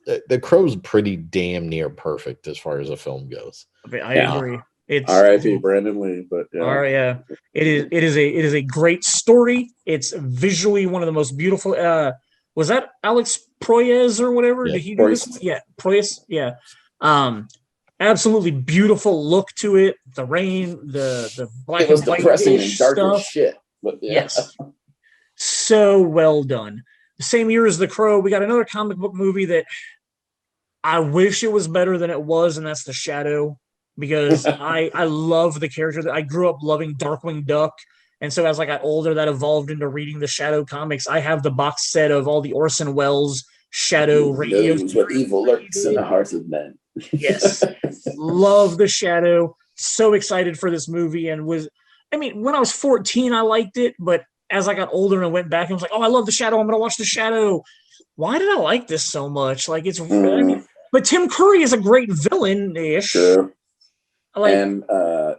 The Crow's pretty damn near perfect as far as a film goes. I agree. It's R.I.P. Brandon Lee, but it is a great story. It's visually one of the most beautiful. Was that Alex Proyas or whatever? Yeah, Did he do this? Yeah, Proyas. Yeah. Absolutely beautiful look to it. The rain, the black and white depressing and dark stuff. as shit. But Yes, so well done. The same year as The Crow, we got another comic book movie that I wish it was better than it was, and that's The Shadow. Because I love the character. I grew up loving Darkwing Duck, and so as I got older, that evolved into reading the Shadow comics. I have the box set of all the Orson Welles Shadow radio. What evil lurks in the hearts of men. Yes, love the Shadow. So excited for this movie, and when I was 14, I liked it, but as I got older and went back, I was like, oh, I love the Shadow. I'm going to watch the Shadow. Why did I like this so much? Like but Tim Curry is a great villain-ish. Sure. And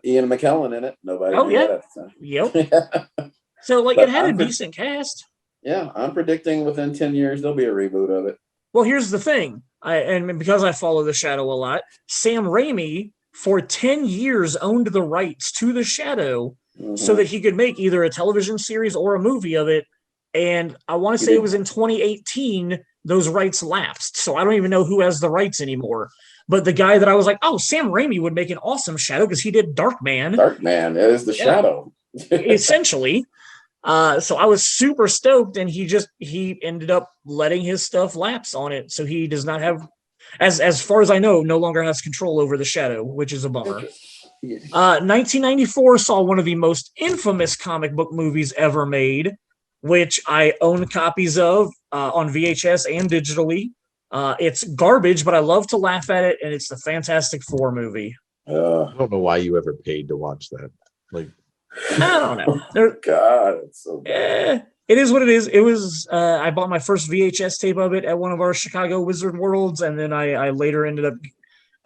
Ian McKellen in it. Nobody knew that at the time. Yep. So it had a decent cast. Yeah, I'm predicting within 10 years there'll be a reboot of it. Well, here's the thing. Because I follow The Shadow a lot, Sam Raimi for 10 years owned the rights to The Shadow so that he could make either a television series or a movie of it. And I want to say it was in 2018 those rights lapsed. So I don't even know who has the rights anymore. But the guy that I was like, oh, Sam Raimi would make an awesome Shadow because he did Darkman. Darkman is the Shadow. Essentially. So I was super stoked, and he ended up letting his stuff lapse on it. So he does not have, as far as I know, no longer has control over the Shadow, which is a bummer. 1994 saw one of the most infamous comic book movies ever made, which I own copies of on VHS and digitally. It's garbage, but I love to laugh at it, and it's the Fantastic Four movie. I don't know why you ever paid to watch that. I don't know. God, it's so bad. It is what it is. It was. I bought my first VHS tape of it at one of our Chicago Wizard Worlds, and then I later ended up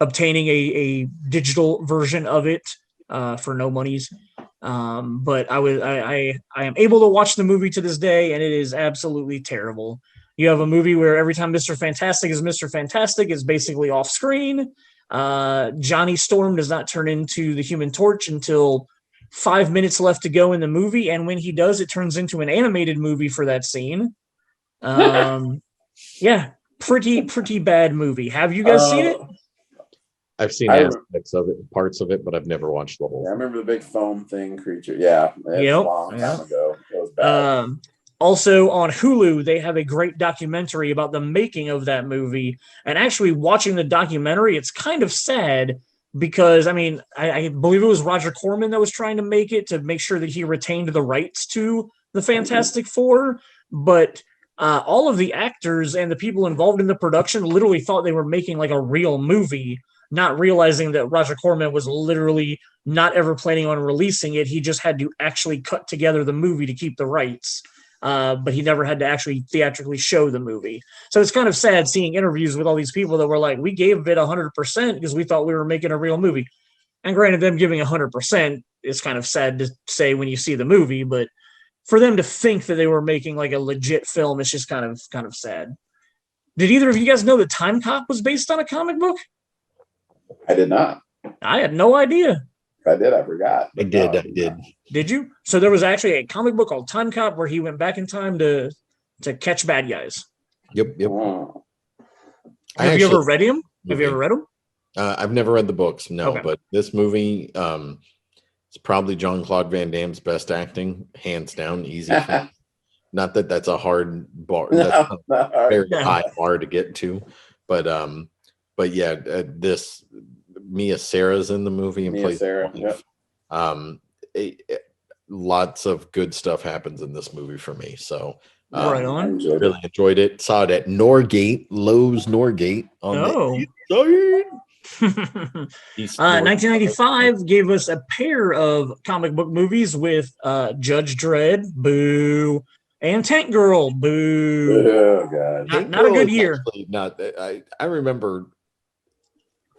obtaining a digital version of it for no monies. But I am able to watch the movie to this day, and it is absolutely terrible. You have a movie where every time Mr. Fantastic is Mr. Fantastic, it's basically off screen. Johnny Storm does not turn into the Human Torch until 5 minutes left to go in the movie, and when he does, it turns into an animated movie for that scene. Yeah, pretty bad movie. Have you guys seen it? I've seen aspects of it, parts of it, but I've never watched the whole. Yeah, I remember the big foam thing creature. Yeah, it's a long time ago. It was bad. Also on Hulu, they have a great documentary about the making of that movie. And actually, watching the documentary, it's kind of sad because I mean, I believe it was Roger Corman that was trying to make it to make sure that he retained the rights to the Fantastic Four, but all of the actors and the people involved in the production literally thought they were making like a real movie, not realizing that Roger Corman was literally not ever planning on releasing it. He just had to actually cut together the movie to keep the rights, but he never had to actually theatrically show the movie. So it's kind of sad seeing interviews with all these people that were like, we gave it 100% because we thought we were making a real movie. And granted, them giving 100% is kind of sad to say when you see the movie, but for them to think that they were making like a legit film, it's just kind of sad. Did either of you guys know that Timecock was based on a comic book? I did not. I had no idea. If I did, I forgot. I did. Did you? So there was actually a comic book called Timecock where he went back in time to catch bad guys. Yep. Wow. Have you ever read him? Have you ever read him? I've never read the books, no. Okay. But this movie, it's probably Jean-Claude Van Damme's best acting, hands down, easy. Not that that's a hard bar. That's not a very high bar to get to, but yeah, this Mia Sarah's in the movie and plays Sarah. Lots of good stuff happens in this movie for me. So right on. Really enjoyed it. Saw it at Lowe's Norgate on the east side. 1995 gave us a pair of comic book movies with Judge Dredd, boo, and Tank Girl, boo. Oh god, not a good year. I remember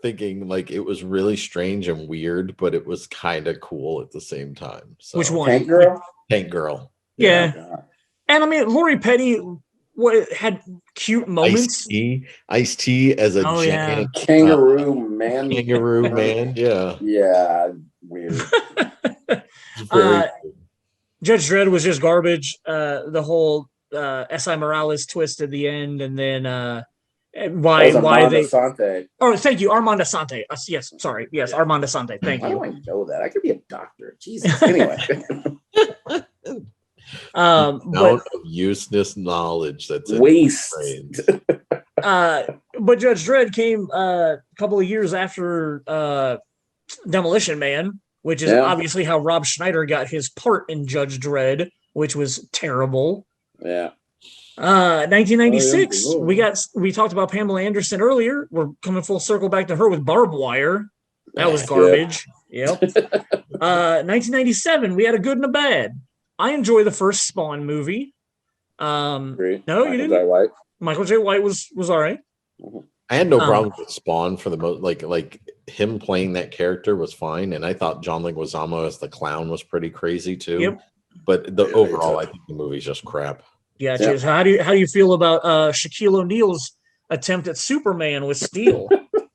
thinking like it was really strange and weird, but it was kind of cool at the same time. So, which one? Tank Girl. Tank Girl. Yeah. And I mean, Lori Petty had cute moments. Ice-T as a giant kangaroo man. Kangaroo man, yeah. Yeah, weird. Judge Dredd was just garbage. The whole S.I. Morales twist at the end, and then why they... Asante. Oh, thank you, Armand Asante. Yes, sorry. Yes, Armand Asante. Thank you. Why do I know that? I could be a doctor. Jesus. Anyway. But useless knowledge that's waste. But Judge Dredd came a couple of years after Demolition Man, which is obviously how Rob Schneider got his part in Judge Dredd, which was terrible. Yeah. 1996, we talked about Pamela Anderson earlier. We're coming full circle back to her with Barbed Wire. That was garbage. Yep. 1997, we had a good and a bad. I enjoy the first Spawn movie. No, you didn't. Michael J. White was all right. I had no problem with Spawn for the most. Like him playing that character was fine, and I thought John Leguizamo as the clown was pretty crazy too. Yep. But the overall, I think the movie's just crap. Yeah. Yep. How do you feel about Shaquille O'Neal's attempt at Superman with Steel?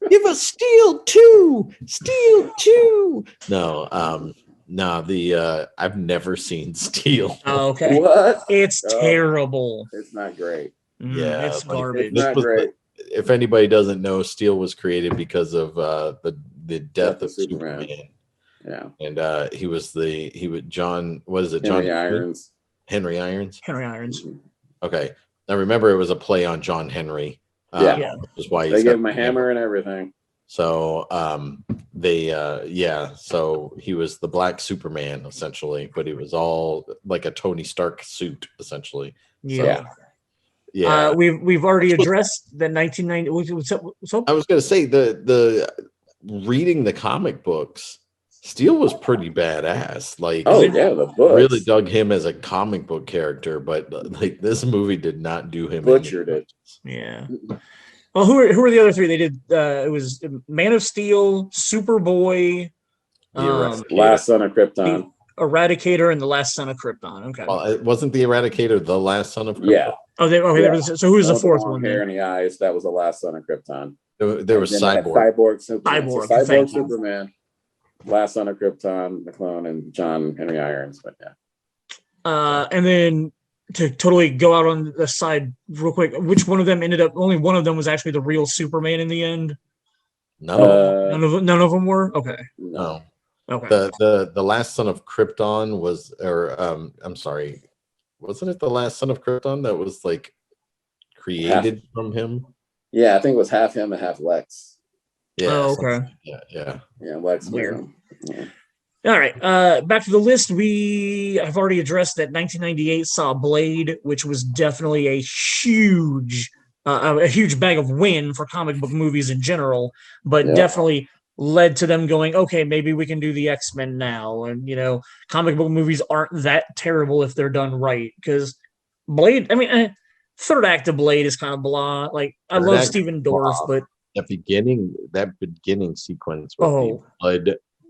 Give us Steel 2. Steel 2. No, I've never seen Steel. Oh, okay. What? It's terrible. It's not great. Yeah, it's garbage. It's not great. If anybody doesn't know, Steel was created because of the death of Superman. Yeah, and he was John. What is it? Henry Irons. Henry Irons. Henry Irons. Okay, I remember it was a play on John Henry. Which is why they gave him a hammer and everything. So so he was the Black Superman essentially, but he was all like a Tony Stark suit essentially. Yeah. We've already addressed the 1990. I was going to say the reading the comic books, Steel was pretty badass. Like, the books really dug him as a comic book character, but like this movie did not do him. Butchered it. Yeah. Well, who are the other three? They did. It was Man of Steel, Superboy, Last Son of Krypton, Eradicator, and the Last Son of Krypton. Okay. Well, it wasn't the Eradicator the Last Son of Krypton? Yeah. So who's the fourth one? Hair in the eyes. That was the Last Son of Krypton. There was Cyborg. Cyborg Superman. Last Son of Krypton, the clone, and John Henry Irons. But and then to totally go out on the side real quick, which one of them ended up? Only one of them was actually the real Superman in the end. None of them. None of them were? Okay. No. Okay. The last son of Krypton was, or I'm sorry, wasn't it the last son of Krypton that was like created from him? Yeah, I think it was half him and half Lex. Yeah. Oh, okay. Yeah. Lex. Weird. Yeah. All right. Back to the list. We have already addressed that 1998 saw Blade, which was definitely a huge bag of win for comic book movies in general, but definitely led to them going, okay, maybe we can do the X-Men now. And, comic book movies aren't that terrible if they're done right. Because Blade, third act of Blade is kind of blah. Like, I love Stephen Dorff, but that beginning sequence with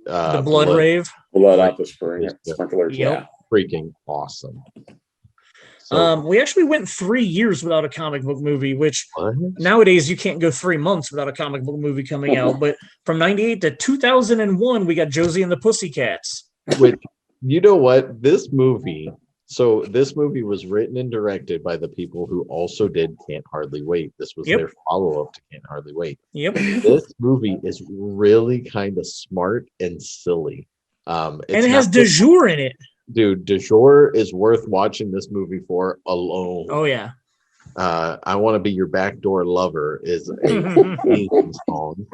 the blood rave. Blood out the sprinklers. Yep. Freaking awesome. So, we actually went 3 years without a comic book movie, which nowadays you can't go 3 months without a comic book movie coming out. But from 98 to 2001, we got Josie and the Pussycats. Which, you know what? This movie was written and directed by the people who also did Can't Hardly Wait. This was their follow-up to Can't Hardly Wait. Yep. This movie is really kind of smart and silly. And it has De Jour in it. Dude, De Jour is worth watching this movie for alone. Oh, yeah. I Want to Be Your Backdoor Lover is an amazing song.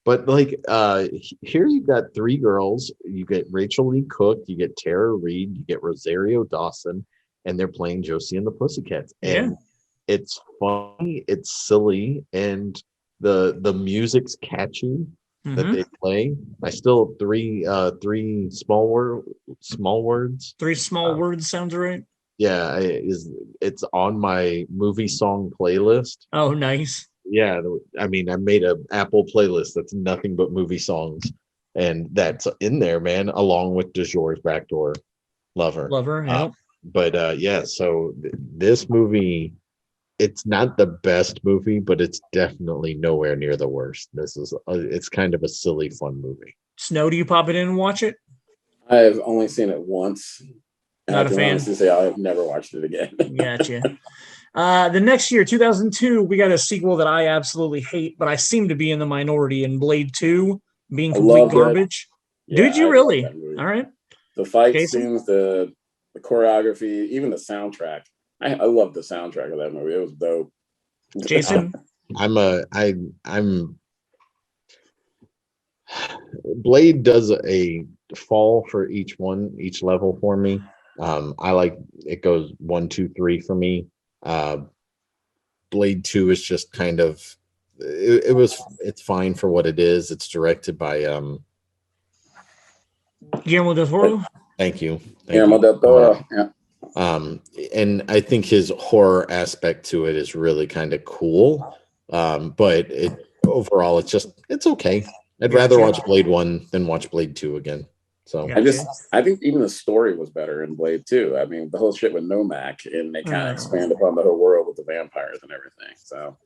But here you've got 3 girls. You get Rachel Lee Cook, you get Tara Reid, you get Rosario Dawson, and they're playing Josie and the Pussycats. And it's funny, it's silly, and the music's catchy that they play. I still three small words. 3 small words sounds right. Yeah, it's on my movie song playlist. Oh, nice. Yeah, I made an Apple playlist that's nothing but movie songs, and that's in there, man, along with De Jour's Backdoor Lover. So this movie, it's not the best movie, but it's definitely nowhere near the worst. It's kind of a silly, fun movie. Snow, do you pop it in and watch it? I've only seen it once. Not a fan. Honestly say I've never watched it again. Gotcha. The next year, 2002, we got a sequel that I absolutely hate, but I seem to be in the minority in Blade 2 being complete garbage. Did you really? All right. The fight scenes, the choreography, even the soundtrack. I love the soundtrack of that movie. It was dope. Jason? Blade does a fall for each level for me. I like it goes 1, 2, 3 for me. Blade 2 is just kind of it's fine for what it is. It's directed by Guillermo del Toro. Thank you. Guillermo del Toro. Yeah. And I think his horror aspect to it is really kind of cool. But overall it's okay. I'd rather watch Blade 1 than watch Blade 2 again. So I think even the story was better in Blade 2. The whole shit with Nomak, and they kind of expand upon the whole world with the vampires and everything. So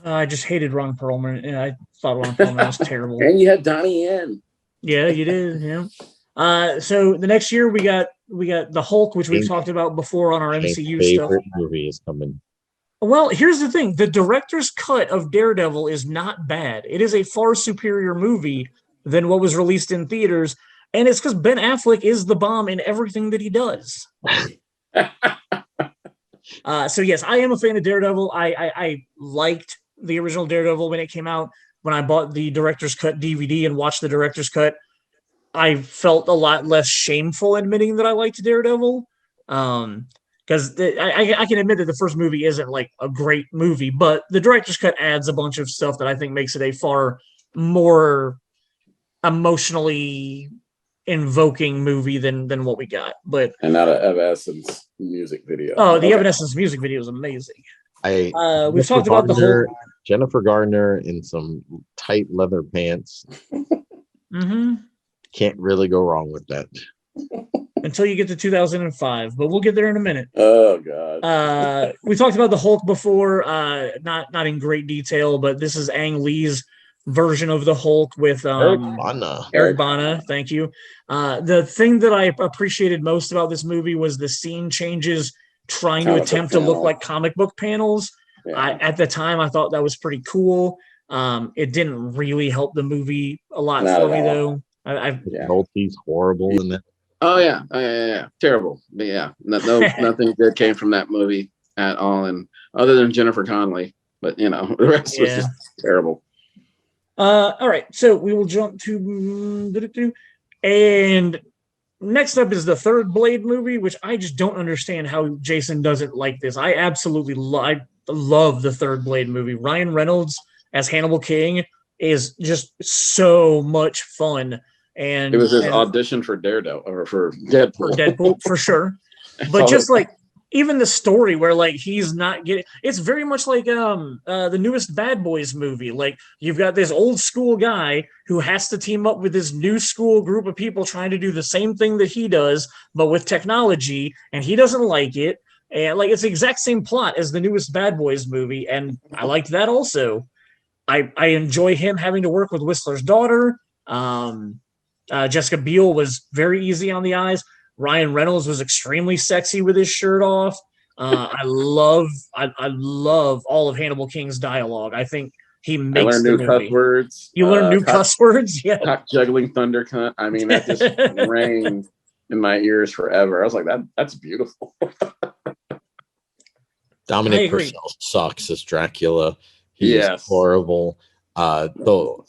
I just hated Ron Perlman, and I thought Ron Perlman was terrible. And you had Donnie Yen. Yeah, you did. Yeah. So the next year we got the Hulk, which we've talked about before on our MCU stuff. Favorite movie is coming. Well, here's the thing: the director's cut of Daredevil is not bad. It is a far superior movie than what was released in theaters. And it's because Ben Affleck is the bomb in everything that he does. So yes, I am a fan of Daredevil. I liked the original Daredevil when it came out. When I bought the director's cut DVD and watched the director's cut, I felt a lot less shameful admitting that I liked Daredevil. Because I can admit that the first movie isn't like a great movie, but the director's cut adds a bunch of stuff that I think makes it a far more emotionally invoking movie than what we got. And not an Evanescence music video. Oh, the Evanescence music video is amazing. We've talked about the whole Jennifer Gardner in some tight leather pants. Can't really go wrong with that. Until you get to 2005, but we'll get there in a minute. Oh god. We talked about the Hulk before, not in great detail, but this is Ang Lee's version of the Hulk with Eric Bana. Thank you. The thing that I appreciated most about this movie was the scene changes trying to attempt to look like comic book panels. At the time, I thought that was pretty cool. It didn't really help the movie a lot Not for at me, all. though. He's horrible in that. Oh yeah, terrible. But yeah, nothing good came from that movie at all, and other than Jennifer Connelly, but the rest was just terrible. All right, so we will jump to and next up is the third Blade movie, which I just don't understand how Jason doesn't like this. I absolutely love the third Blade movie. Ryan Reynolds as Hannibal King is just so much fun. And it was his audition for Daredevil or for Deadpool. For Deadpool, for sure. But just like even the story where like he's not getting, it's very much like the newest Bad Boys movie. Like you've got this old school guy who has to team up with this new school group of people trying to do the same thing that he does, but with technology, and he doesn't like it. And like it's the exact same plot as the newest Bad Boys movie, and I liked that also. I enjoy him having to work with Whistler's daughter. Jessica Biel was very easy on the eyes. Ryan Reynolds was extremely sexy with his shirt off. I love all of Hannibal King's dialogue. I think he makes the movie. Cuss words. You learn new cuss words. Yeah. Cock juggling thunder cunt. I mean, that just rang in my ears forever. I was like, that's beautiful. Dominic Purcell sucks as Dracula. He's horrible. Though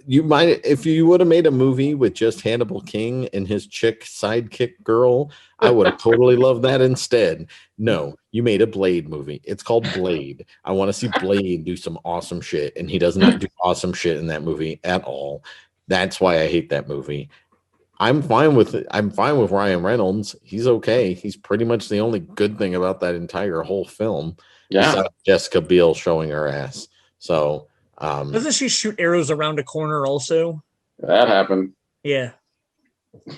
you might, if you would have made a movie with just Hannibal King and his chick sidekick girl, I would have totally loved that instead. No, you made a Blade movie. It's called Blade. I want to see Blade do some awesome shit, and he does not do awesome shit in that movie at all. That's why I hate that movie. I'm fine with Ryan Reynolds. He's okay. He's pretty much the only good thing about that entire whole film. Yeah, besides Jessica Biel showing her ass. So. Doesn't she shoot arrows around a corner also? That happened. Yeah.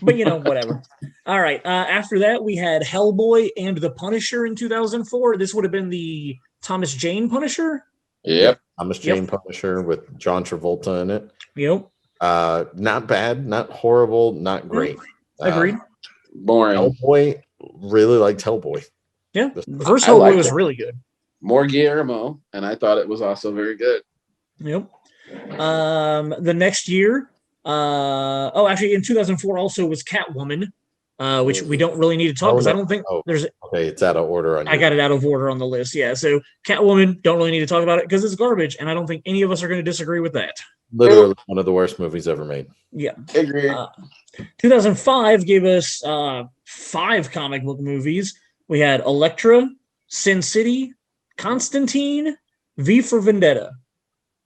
But whatever. All right. After that, we had Hellboy and the Punisher in 2004. This would have been the Thomas Jane Punisher. Yep. Thomas Jane Punisher with John Travolta in it. Yep. Not bad, not horrible, not great. Agreed. Boring. Hellboy, really liked Hellboy. Yeah. The first Hellboy was really good. More Guillermo, and I thought it was also very good. Yep. The next year, actually in 2004 also was Catwoman, which we don't really need to talk because I don't think there's. Okay, it's out of order. I got it out of order on the list. Yeah, so Catwoman, don't really need to talk about it because it's garbage, and I don't think any of us are going to disagree with that. Literally one of the worst movies ever made. Yeah. Agree. 2005 gave us 5 comic book movies. We had Elektra, Sin City, Constantine, V for Vendetta.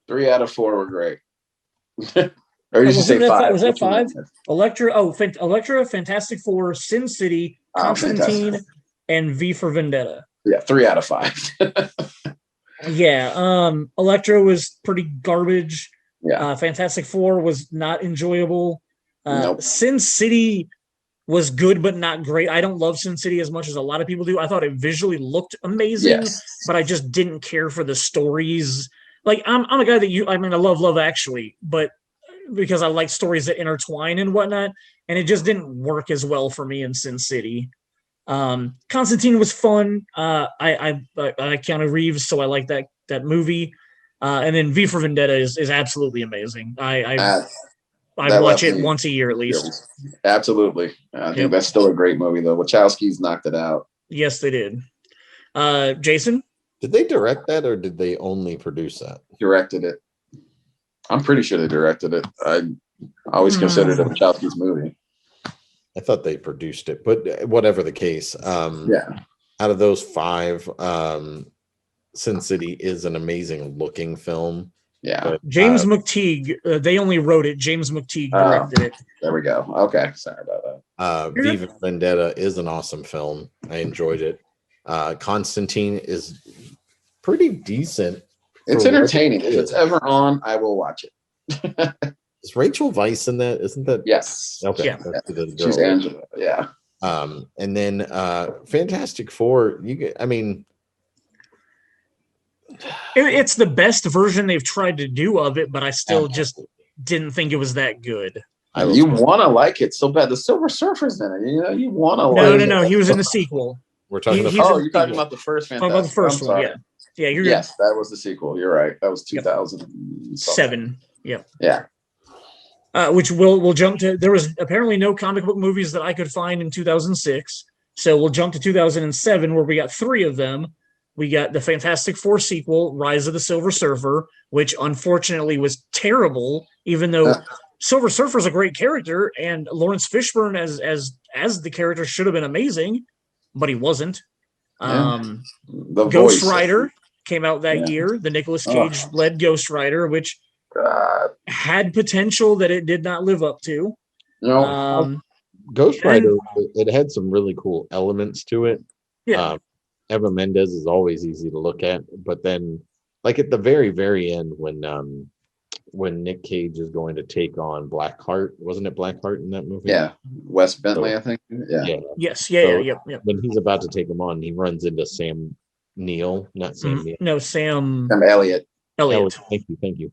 3 out of 4 were great. Or you should say 5. Was that 5? Elektra, Elektra, Fantastic Four, Sin City, Constantine, and V for Vendetta. Yeah, 3 out of 5. Yeah, Elektra was pretty garbage. Yeah. Fantastic Four was not enjoyable. Nope. Sin City was good but not great. I don't love Sin City as much as a lot of people do. I thought it visually looked amazing, but I just didn't care for the stories. Like I'm a guy that I love Love Actually, but because I like stories that intertwine and whatnot, and it just didn't work as well for me in Sin City. Constantine was fun. I Keanu Reeves, so I like that movie. And then V for Vendetta is absolutely amazing. I watch it once a year at least. Absolutely. I think that's still a great movie though. Wachowski's knocked it out. Yes, they did. Jason? Did they direct that or did they only produce that? Directed it. I'm pretty sure they directed it. I always considered it Wachowski's movie. I thought they produced it, but whatever the case. Out of those 5, Sin City is an amazing looking film. Yeah. But, James McTeague, they only wrote it. James McTeague directed it. There we go. Okay. Sorry about that. V for Vendetta is an awesome film. I enjoyed it. Constantine is pretty decent. It's entertaining. If it's ever on, I will watch it. Is Rachel Weisz in that? Isn't that? Yes. Okay. Yeah. She's Angela. Yeah. And then Fantastic Four. It's the best version they've tried to do of it, but I still just didn't think it was that good. You want to like it so bad. The Silver Surfer's in it. You want to like it. No. He was in the sequel. We're talking you're talking about the first Fantastic. About the first one, yeah. Yeah, you're yes, that was the sequel. You're right. That was 2007. Yep. Yeah. Which we'll jump to. There was apparently no comic book movies that I could find in 2006. So we'll jump to 2007, where we got 3 of them. We got the Fantastic Four sequel, Rise of the Silver Surfer, which unfortunately was terrible, even though Silver Surfer's a great character, and Lawrence Fishburne as the character should have been amazing, but he wasn't. Ghost Rider came out that year, the Nicolas Cage-led Ghost Rider, which had potential that it did not live up to. Ghost Rider, it had some really cool elements to it. Yeah. Eva Mendes is always easy to look at, but then, like at the very, very end, when Nick Cage is going to take on Blackheart, wasn't it Blackheart in that movie? Yeah, Wes Bentley, I think. Yeah. Yes. Yep. When he's about to take him on, he runs into Sam Neill, not Sam Neill. No, Sam Elliott. Thank you.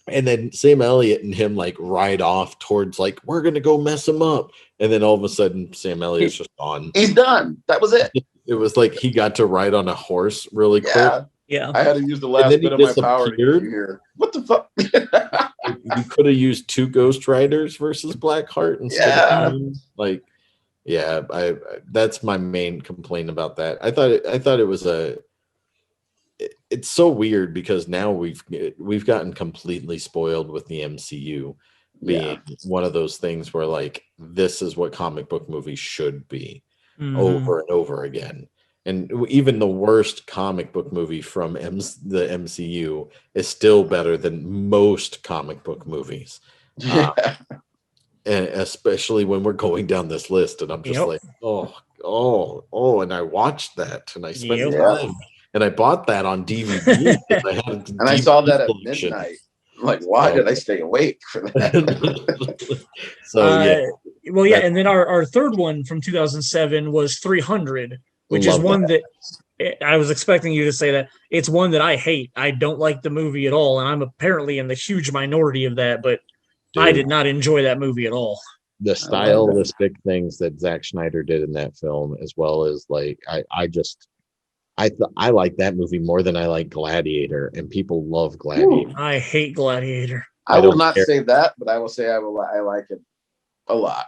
And then Sam Elliott and him like ride off towards like, we're gonna go mess him up, and then all of a sudden Sam Elliott's just gone. He's done. That was it. It was like he got to ride on a horse really quick. Yeah. I had to use the last bit of my power to get you here. What the fuck? You could have used 2 Ghost Riders versus Blackheart instead of one. Like, yeah, I that's my main complaint about that. I thought it was it's so weird because now we've gotten completely spoiled with the MCU being one of those things where like this is what comic book movies should be over and over again. And even the worst comic book movie from the MCU is still better than most comic book movies. And especially when we're going down this list and I'm just like, oh, and I watched that and I spent time. And I bought that on DVD. I saw that at midnight. I'm like, why did I stay awake for that? And then our third one from 2007 was 300, which is one that I was expecting you to say that. It's one that I hate. I don't like the movie at all, and I'm apparently in the huge minority of that, but I did not enjoy that movie at all. The stylistic things that Zack Snyder did in that film, as well as like I like that movie more than I like Gladiator, and people love Gladiator. I hate Gladiator. I will not say that, but I will say I like it a lot.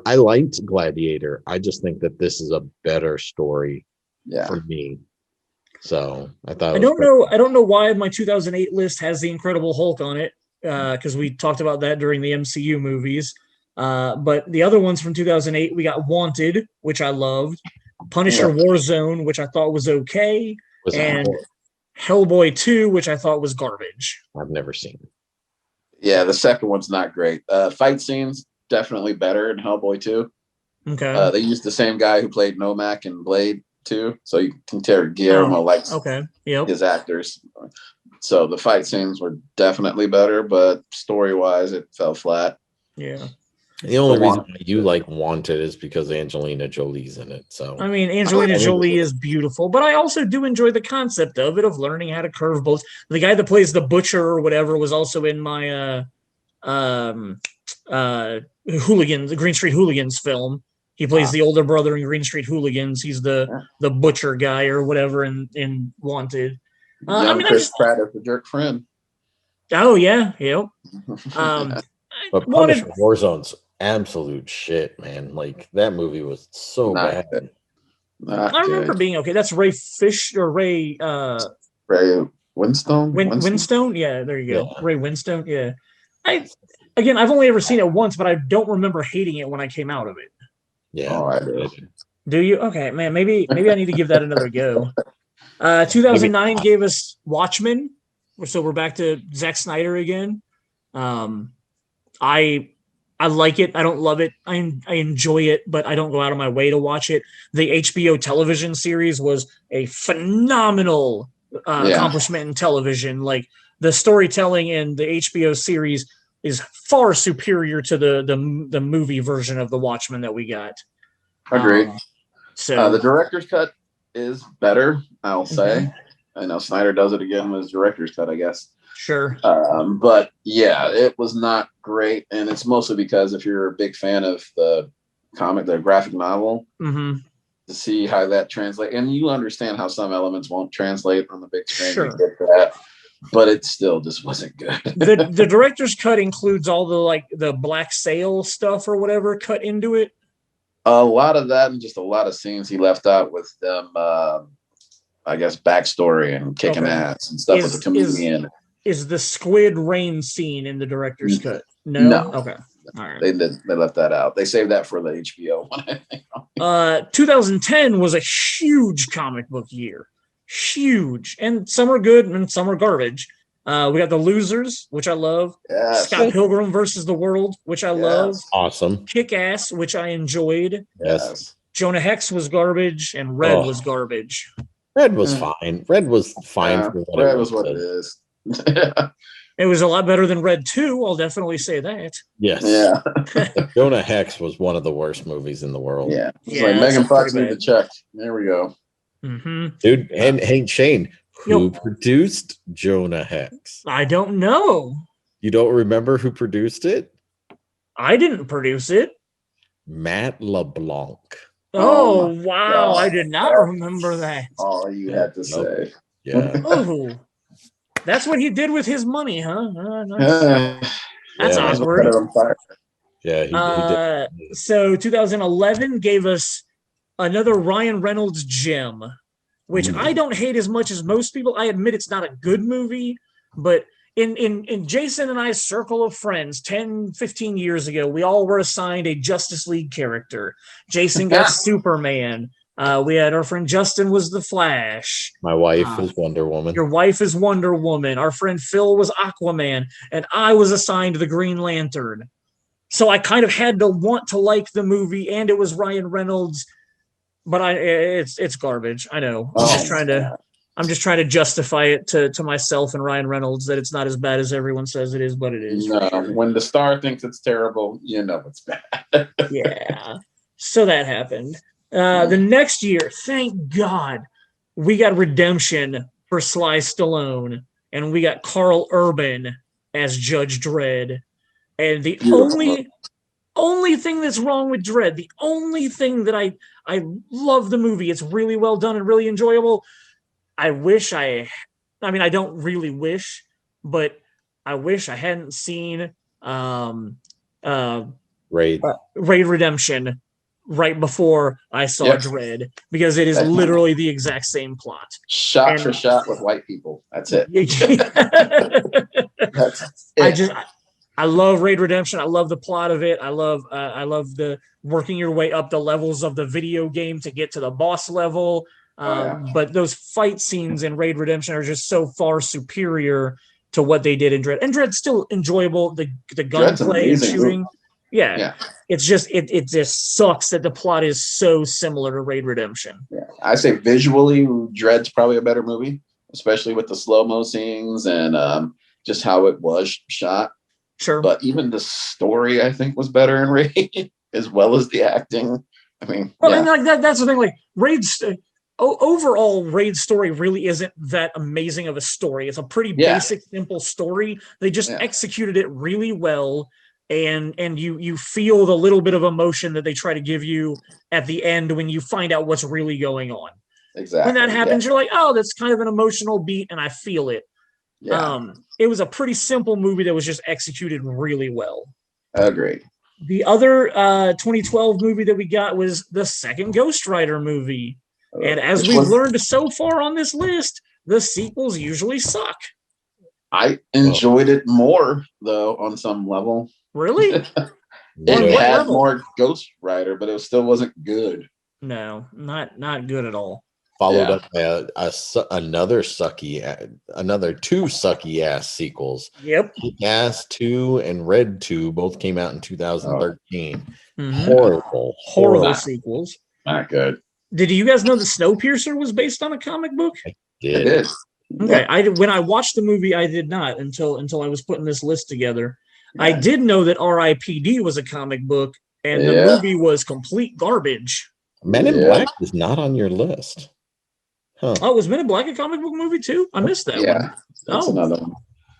I liked Gladiator. I just think that this is a better story for me. So I thought I don't know why my 2008 list has the Incredible Hulk on it, because we talked about that during the MCU movies. But the other ones from 2008, we got Wanted, which I loved. Punisher Warzone, which I thought was okay, and Hellboy 2, which I thought was garbage. I've never seen. Yeah, the second one's not great. Fight scenes definitely better in Hellboy 2. Okay. They used the same guy who played Nomak in Blade 2, so you can tell Guillermo likes his actors. So the fight scenes were definitely better, but story-wise, it fell flat. Yeah. The only reason you like Wanted is because Angelina Jolie's in it. So I mean, Angelina Jolie is beautiful, but I also do enjoy the concept of it, of learning how to curve both. The guy that plays the butcher or whatever was also in my Hooligans, the Green Street Hooligans film. He plays the older brother in Green Street Hooligans. He's the butcher guy or whatever in Wanted. Chris Pratt is the jerk friend. Oh yeah, yep. But Punisher Warzone's absolute shit, man. Like that movie was so bad. I remember being okay. That's Ray Winstone. Winstone? Yeah, there you go. Yeah. Ray Winstone. Yeah. I've only ever seen it once, but I don't remember hating it when I came out of it. Yeah. Oh, I do. Do you? Okay, man. Maybe I need to give that another go. 2009 gave us Watchmen, so we're back to Zack Snyder again. I like it. I don't love it. I enjoy it, but I don't go out of my way to watch it. The HBO television series was a phenomenal accomplishment in television. Like the storytelling in the HBO series is far superior to the movie version of the Watchmen that we got. Agreed. The director's cut is better, I'll say. I know Snyder does it again with his director's cut, I guess. Sure. But yeah, it was not great. And it's mostly because if you're a big fan of the graphic novel, to see how that translates. And you understand how some elements won't translate on the big screen. Sure. You get that, but it still just wasn't good. The director's cut includes all the black sail stuff or whatever cut into it. A lot of that and just a lot of scenes he left out with them, I guess, backstory and kicking ass and stuff with the comedian. Is the squid rain scene in the director's cut? No. Okay. All right. They left that out. They saved that for the HBO one. 2010 was a huge comic book year. Huge. And some are good and some are garbage. We got The Losers, which I love. Yes. Scott Pilgrim versus the World, which I love. Awesome. Kick-Ass, which I enjoyed. Yes. Jonah Hex was garbage, and Red was garbage. Red was fine. Red was fine. For what Red was what it is. It was a lot better than Red 2. I'll definitely say that. Yes. Yeah. Jonah Hex was one of the worst movies in the world. Yeah. It's like Megan Fox need to check. There we go. Mm-hmm. Dude, and hey, Shane, who produced Jonah Hex? I don't know. You don't remember who produced it? I didn't produce it. Matt LeBlanc. Oh wow. God. I did not remember that. All you had to say. Yeah. Oh. That's what he did with his money, huh? That's awkward. Yeah, he did. So 2011 gave us another Ryan Reynolds gem, which I don't hate as much as most people. I admit it's not a good movie, but in Jason and I's circle of friends 10, 15 years ago, we all were assigned a Justice League character. Jason got Superman. We had our friend Justin was the Flash. My wife is Wonder Woman. Your wife is Wonder Woman. Our friend Phil was Aquaman, and I was assigned the Green Lantern. So I kind of had to want to like the movie, and it was Ryan Reynolds, but it's garbage. I know. I'm just trying to justify it to myself and Ryan Reynolds that it's not as bad as everyone says it is, but it is. No, when the star thinks it's terrible, you know it's bad. Yeah. So that happened. The next year, thank God, we got redemption for Sly Stallone, and we got Carl Urban as Judge Dredd. And the only thing that's wrong with Dredd, the only thing that I love the movie, it's really well done and really enjoyable. I don't really wish, but I wish I hadn't seen Raid Redemption right before I saw Dredd, because it is literally the exact same plot. Shot for shot with white people. That's it. That's it. I love Raid Redemption. I love the plot of it. I love the working your way up the levels of the video game to get to the boss level. But those fight scenes in Raid Redemption are just so far superior to what they did in Dredd. And Dredd's still enjoyable. The gunplay and shooting. Yeah. It's just it just sucks that the plot is so similar to Raid Redemption. Yeah. I say visually, Dredd's probably a better movie, especially with the slow-mo scenes and just how it was shot. Sure. But even the story, I think, was better in Raid, as well as the acting. I mean, and like that's the thing. Like Raid's overall, Raid's story really isn't that amazing of a story. It's a pretty basic, simple story. They just executed it really well, and you feel the little bit of emotion that they try to give you at the end when you find out what's really going on. Exactly. When that happens, you're like, oh, that's kind of an emotional beat, and I feel it. Yeah. It was a pretty simple movie that was just executed really well. Agreed. The other 2012 movie that we got was the second Ghost Rider movie. And as we've learned so far on this list, the sequels usually suck. I enjoyed it more, though, on some level. Really? It had more Ghost Rider, but it still wasn't good. No, not good at all. Followed up by another two sucky ass sequels. Yep. Kick-Ass 2 and Red 2 both came out in 2013. Mm-hmm. Horrible sequels. Not good. Did you guys know that Snowpiercer was based on a comic book? I did. Okay. When I watched the movie, I did not until I was putting this list together. Yeah. I did know that R.I.P.D. was a comic book, and the movie was complete garbage. Men in Black is not on your list. Huh. Oh, was Men in Black a comic book movie too? I missed that one. That's another one.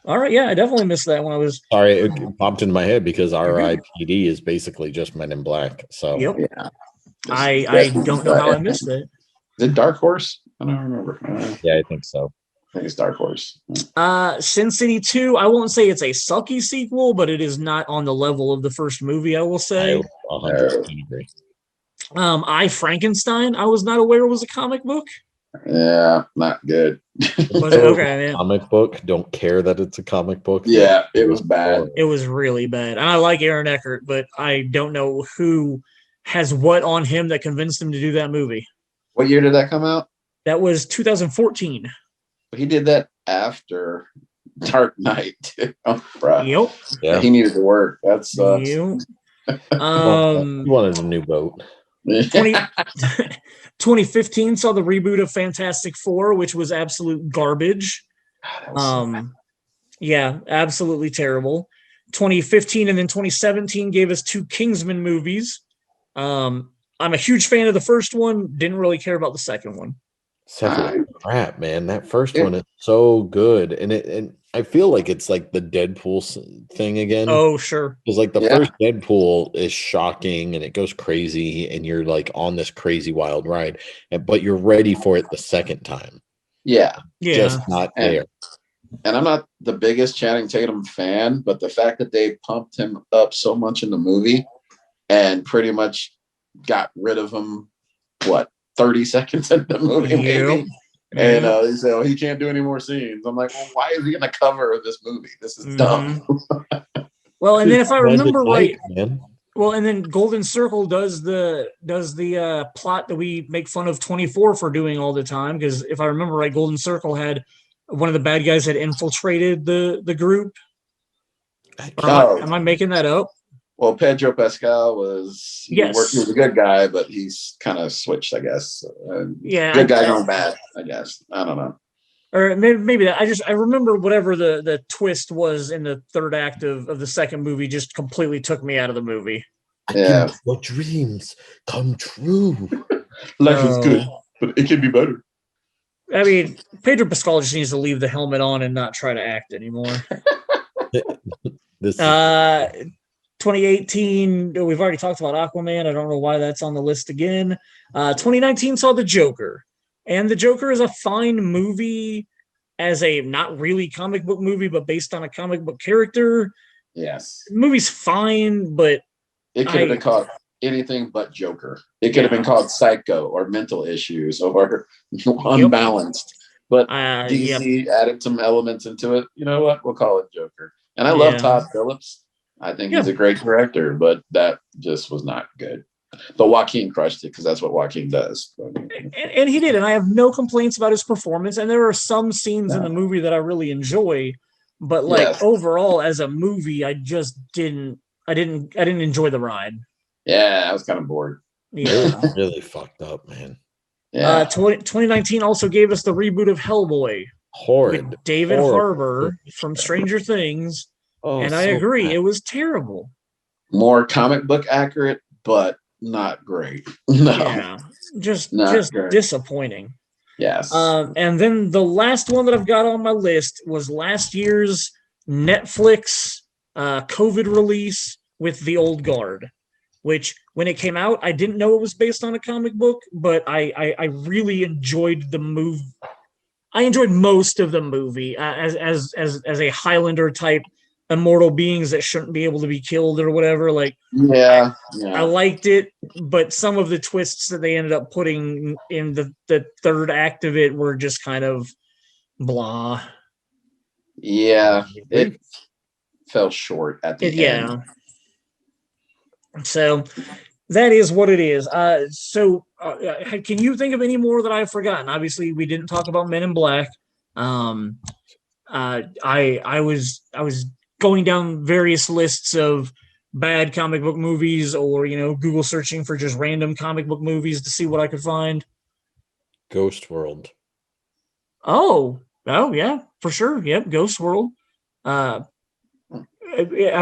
All right, I definitely missed that when I was. Sorry, it popped into my head because R.I.P.D. is basically just Men in Black. So I don't know how I missed it. Is it Dark Horse? I don't remember. Yeah, I think so. I think it's Dark Horse. Sin City 2, I won't say it's a sucky sequel, but it is not on the level of the first movie, I will say. I 100% agree. I, Frankenstein, I was not aware it was a comic book. Yeah, not good. Was it okay? Yeah. Comic book. Don't care that it's a comic book. Yeah, it was bad. It was really bad. And I like Aaron Eckhart, but I don't know who has what on him that convinced him to do that movie. What year did that come out? That was 2014. He did that after Dark Knight. Oh, bro. Yep. Yeah. He needed to work. That sucks. Yep. He wanted a new boat. 2015 saw the reboot of Fantastic Four, which was absolute garbage. Yeah, absolutely terrible. 2015 and then 2017 gave us 2 Kingsman movies. I'm a huge fan of the first one. Didn't really care about the second one. Second crap, man. That first one is so good, and I feel like it's like the Deadpool thing again. Oh, sure. Because like the first Deadpool is shocking and it goes crazy, and you're like on this crazy wild ride, but you're ready for it the second time. Yeah, just not there. And I'm not the biggest Channing Tatum fan, but the fact that they pumped him up so much in the movie and pretty much got rid of him, 30 seconds in the movie, maybe. And they say, "Oh, he can't do any more scenes." I'm like, well, why is he in the cover of this movie? This is dumb. Well, and then if I remember right, man. Well, and then Golden Circle does the plot that we make fun of 24 for doing all the time. Because if I remember right, Golden Circle had one of the bad guys had infiltrated the group. Am I making that up? Well, Pedro Pascal was he was a good guy, but he's kind of switched, I guess. Good guy gone bad, I guess. I don't know. Or maybe that. I remember whatever the twist was in the third act of the second movie just completely took me out of the movie. Yeah. What dreams come true. Life is good, but it can be better. I mean, Pedro Pascal just needs to leave the helmet on and not try to act anymore. 2018, we've already talked about Aquaman. I don't know why that's on the list again. 2019 saw The Joker. And The Joker is a fine movie as a not really comic book movie, but based on a comic book character. Yes. The movie's fine, but it could have been called anything but Joker. It could have been called Psycho or Mental Issues or Unbalanced. But DC added some elements into it. You know what? We'll call it Joker. And I love Todd Phillips. I think he's a great director, but that just was not good. But Joaquin crushed it because that's what Joaquin does. And he did, and I have no complaints about his performance. And there are some scenes in the movie that I really enjoy, but overall as a movie, I just didn't enjoy the ride. Yeah, I was kind of bored. Yeah, really fucked up, man. Yeah. 2019 also gave us the reboot of Hellboy. Horrid. With David Harbour from Stranger Things. And I agree, it was terrible. More comic book accurate, but not great. No. Yeah, just great. Disappointing. Yes. And then the last one that I've got on my list was last year's Netflix COVID release with The Old Guard, which when it came out, I didn't know it was based on a comic book, but I really enjoyed the movie. I enjoyed most of the movie as a Highlander type immortal beings that shouldn't be able to be killed or whatever. Like, I liked it, but some of the twists that they ended up putting in the third act of it were just kind of blah. Yeah, it fell short at the end. Yeah. So that is what it is. Can you think of any more that I've forgotten? Obviously, we didn't talk about Men in Black. I was going down various lists of bad comic book movies, or Google searching for just random comic book movies to see what I could find. Ghost World. Oh yeah, for sure. Yep, Ghost World. A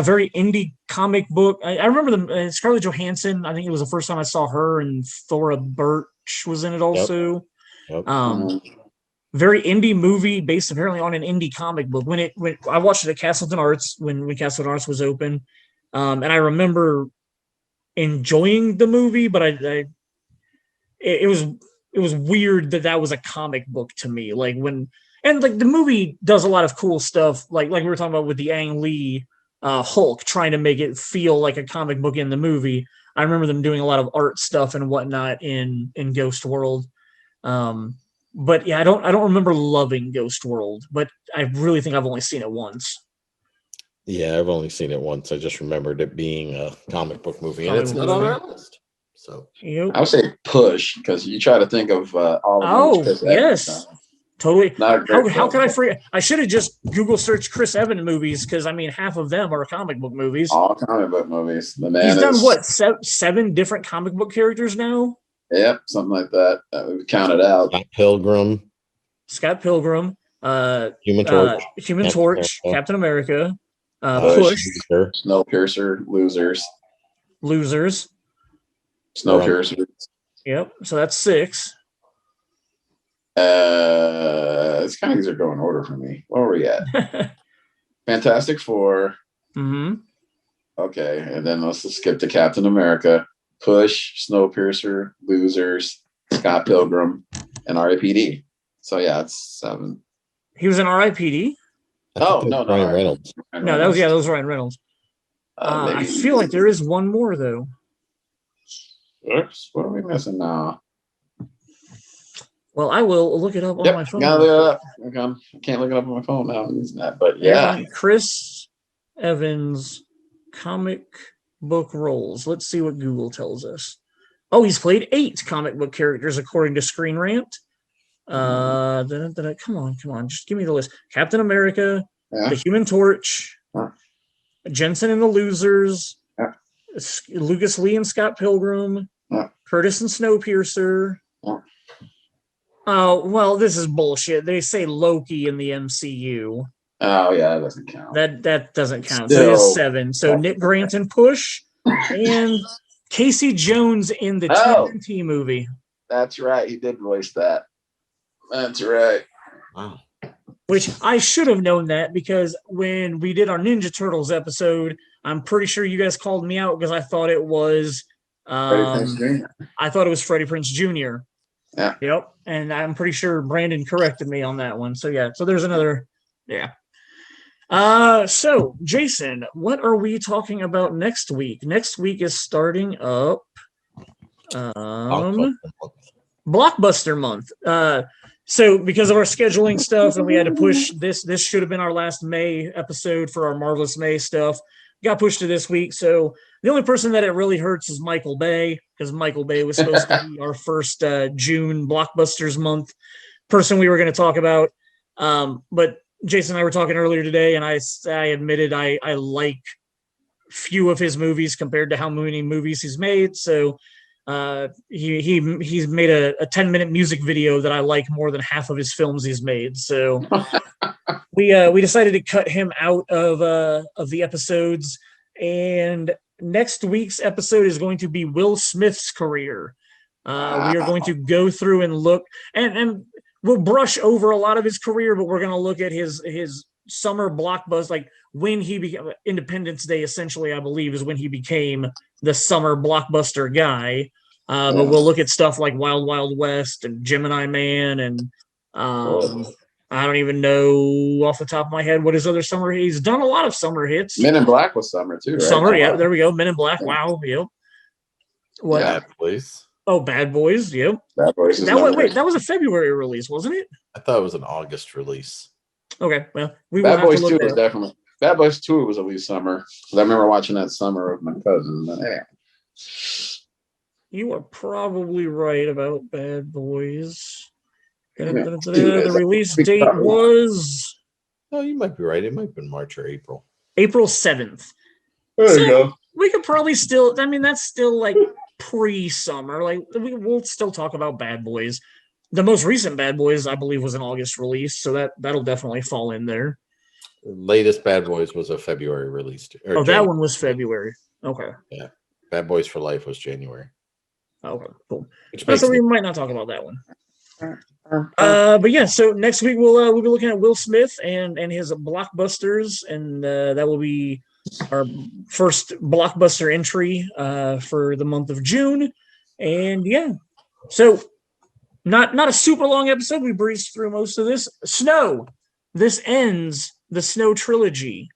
very indie comic book. I remember Scarlett Johansson. I think it was the first time I saw her, and Thora Birch was in it also. Yep. Very indie movie based apparently on an indie comic book. When I watched it at Castleton Arts when Castleton Arts was open, and I remember enjoying the movie, but I it was weird that was a comic book to me. Like and like the movie does a lot of cool stuff, like we were talking about with the Ang Lee Hulk, trying to make it feel like a comic book in the movie. I remember them doing a lot of art stuff and whatnot in Ghost World. But yeah, I don't remember loving Ghost World, but I really think I've only seen it once. Yeah, I've only seen it once. I just remembered it being a comic book movie, and it's not on our list. So I would say Push, because you try to think of all of Chris yes. Evans, totally. How could I forget? I should have just Google searched Chris Evans movies, because I mean half of them are comic book movies. All comic book movies. The man He's done what, seven different comic book characters now? Yep, something like that. We've counted out. Scott Pilgrim. Human Torch, Captain America, Push, Snowpiercer, Losers. Snowpiercer. Yep. So that's 6. It's kind of these are going order for me. Where are we at? Fantastic Four. Mm-hmm. Okay, and then let's just skip to Captain America, Push, Snowpiercer, Losers, Scott Pilgrim, and R.I.P.D. So yeah, it's 7. He was in R.I.P.D. Oh no, Ryan Reynolds. No, that was Ryan Reynolds. I feel like there is one more though. Oops, what are we missing now? Well, I will look it up on my phone. Gotta look it up. I can't look it up on my phone now. I'm using that, but yeah. Chris Evans comic book roles. Let's see what Google tells us. Oh, he's played 8 comic book characters according to Screen Rant. Come on, just give me the list. Captain America, the Human Torch, Jensen and the Losers, Lucas Lee and Scott Pilgrim, Curtis and Snowpiercer. Oh, well, this is bullshit. They say Loki in the MCU. Oh yeah, that doesn't count. That doesn't count. So it is 7. So Nick Grant and Push, and Casey Jones in the TNT movie. That's right. He did voice that. That's right. Wow. Which I should have known that, because when we did our Ninja Turtles episode, I'm pretty sure you guys called me out because I thought it was Freddie Prinze Jr. Yeah. Yep. And I'm pretty sure Brandon corrected me on that one. So yeah. So there's another. Yeah. So Jason, what are we talking about next week? Next week is starting up Blockbuster month. So because of our scheduling stuff and we had to push this should have been our last May episode for our Marvelous May stuff. Got pushed to this week. So the only person that it really hurts is Michael Bay, because Michael Bay was supposed to be our first June Blockbusters month person we were going to talk about. But Jason and I were talking earlier today, and I admitted I like few of his movies compared to how many movies he's made. So he's made a 10-minute music video that I like more than half of his films he's made. So we decided to cut him out of the episodes. And next week's episode is going to be Will Smith's career. We are going to go through and look, and we'll brush over a lot of his career, but we're going to look at his summer blockbuster, like when he became Independence Day, essentially, I believe, is when he became the summer blockbuster guy. But we'll look at stuff like Wild Wild West and Gemini Man, and I don't even know off the top of my head what his other summer. He's done a lot of summer hits. Men in Black was summer too, right? Summer, yeah. There we go. Men in Black. Wow. Yep. What? Bad Boys. Oh, Bad Boys. Yep. Bad Boys. That was a February release, wasn't it? I thought it was an August release. Okay. Well, Bad Boys 2 was definitely. Bad Boys 2 was at least summer. I remember watching that summer with my cousin. But anyway. You are probably right about Bad Boys. The release date was... Oh, you might be right. It might have been March or April. April 7th. There you go. We could probably still... I mean, that's still like pre-summer. Like, we'll still talk about Bad Boys. The most recent Bad Boys, I believe, was an August release, so that'll definitely fall in there. The latest Bad Boys was a February release. Oh, that one was February. Okay. Yeah. Bad Boys for Life was January. Okay, cool. So we might not talk about that one. But yeah, so next week we'll be looking at Will Smith and his blockbusters, and that will be our first blockbuster entry for the month of June. And yeah, So not a super long episode. We breezed through most of this. Snow, this ends the Snow Trilogy.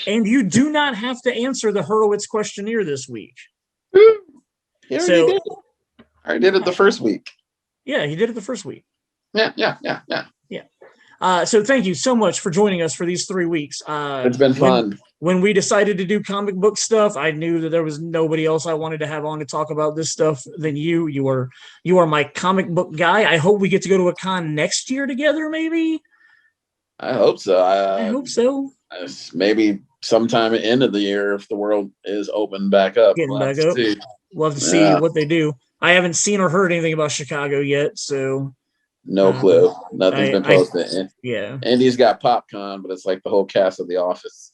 And you do not have to answer the Hurwitz questionnaire this week. I already did it the first week. Yeah, he did it the first week. Yeah. So thank you so much for joining us for these 3 weeks. It's been fun. When we decided to do comic book stuff, I knew that there was nobody else I wanted to have on to talk about this stuff than you. You are my comic book guy. I hope we get to go to a con next year together, maybe. I hope so. I hope so. Maybe sometime at the end of the year if the world is open back up. We'll have to see what they do. I haven't seen or heard anything about Chicago yet, so no clue. Nothing's been posted. Yeah. Andy's got PopCon, but it's like the whole cast of The Office.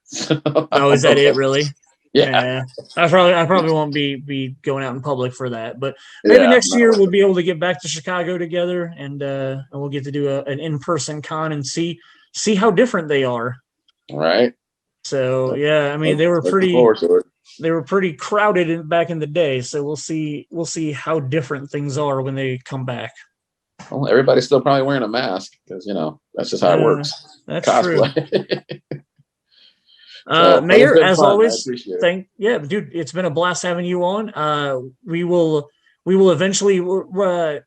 So, oh, is that it really? Yeah. I probably won't be going out in public for that, but maybe next year we'll be able to get back to Chicago together and we'll get to do an in-person con and see how different they are. Right. So yeah, I mean they were pretty crowded back in the day, so we'll see how different things are when they come back. Well, everybody's still probably wearing a mask because that's just how it works. That's Cosplay. True. Mayor, as fun. always, dude, it's been a blast having you on. We will eventually we're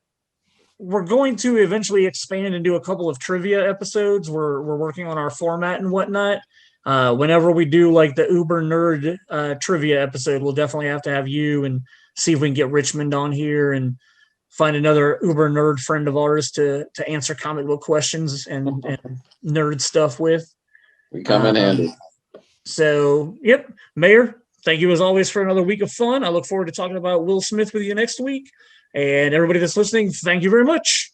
going to eventually expand and do a couple of trivia episodes. We're working on our format and whatnot. Whenever we do like the Uber Nerd trivia episode, we'll definitely have to have you and see if we can get Richmond on here and find another Uber Nerd friend of ours to answer comic book questions and nerd stuff with. We come in handy. So, yep, Mayor, thank you as always for another week of fun. I look forward to talking about Will Smith with you next week. And everybody that's listening, thank you very much.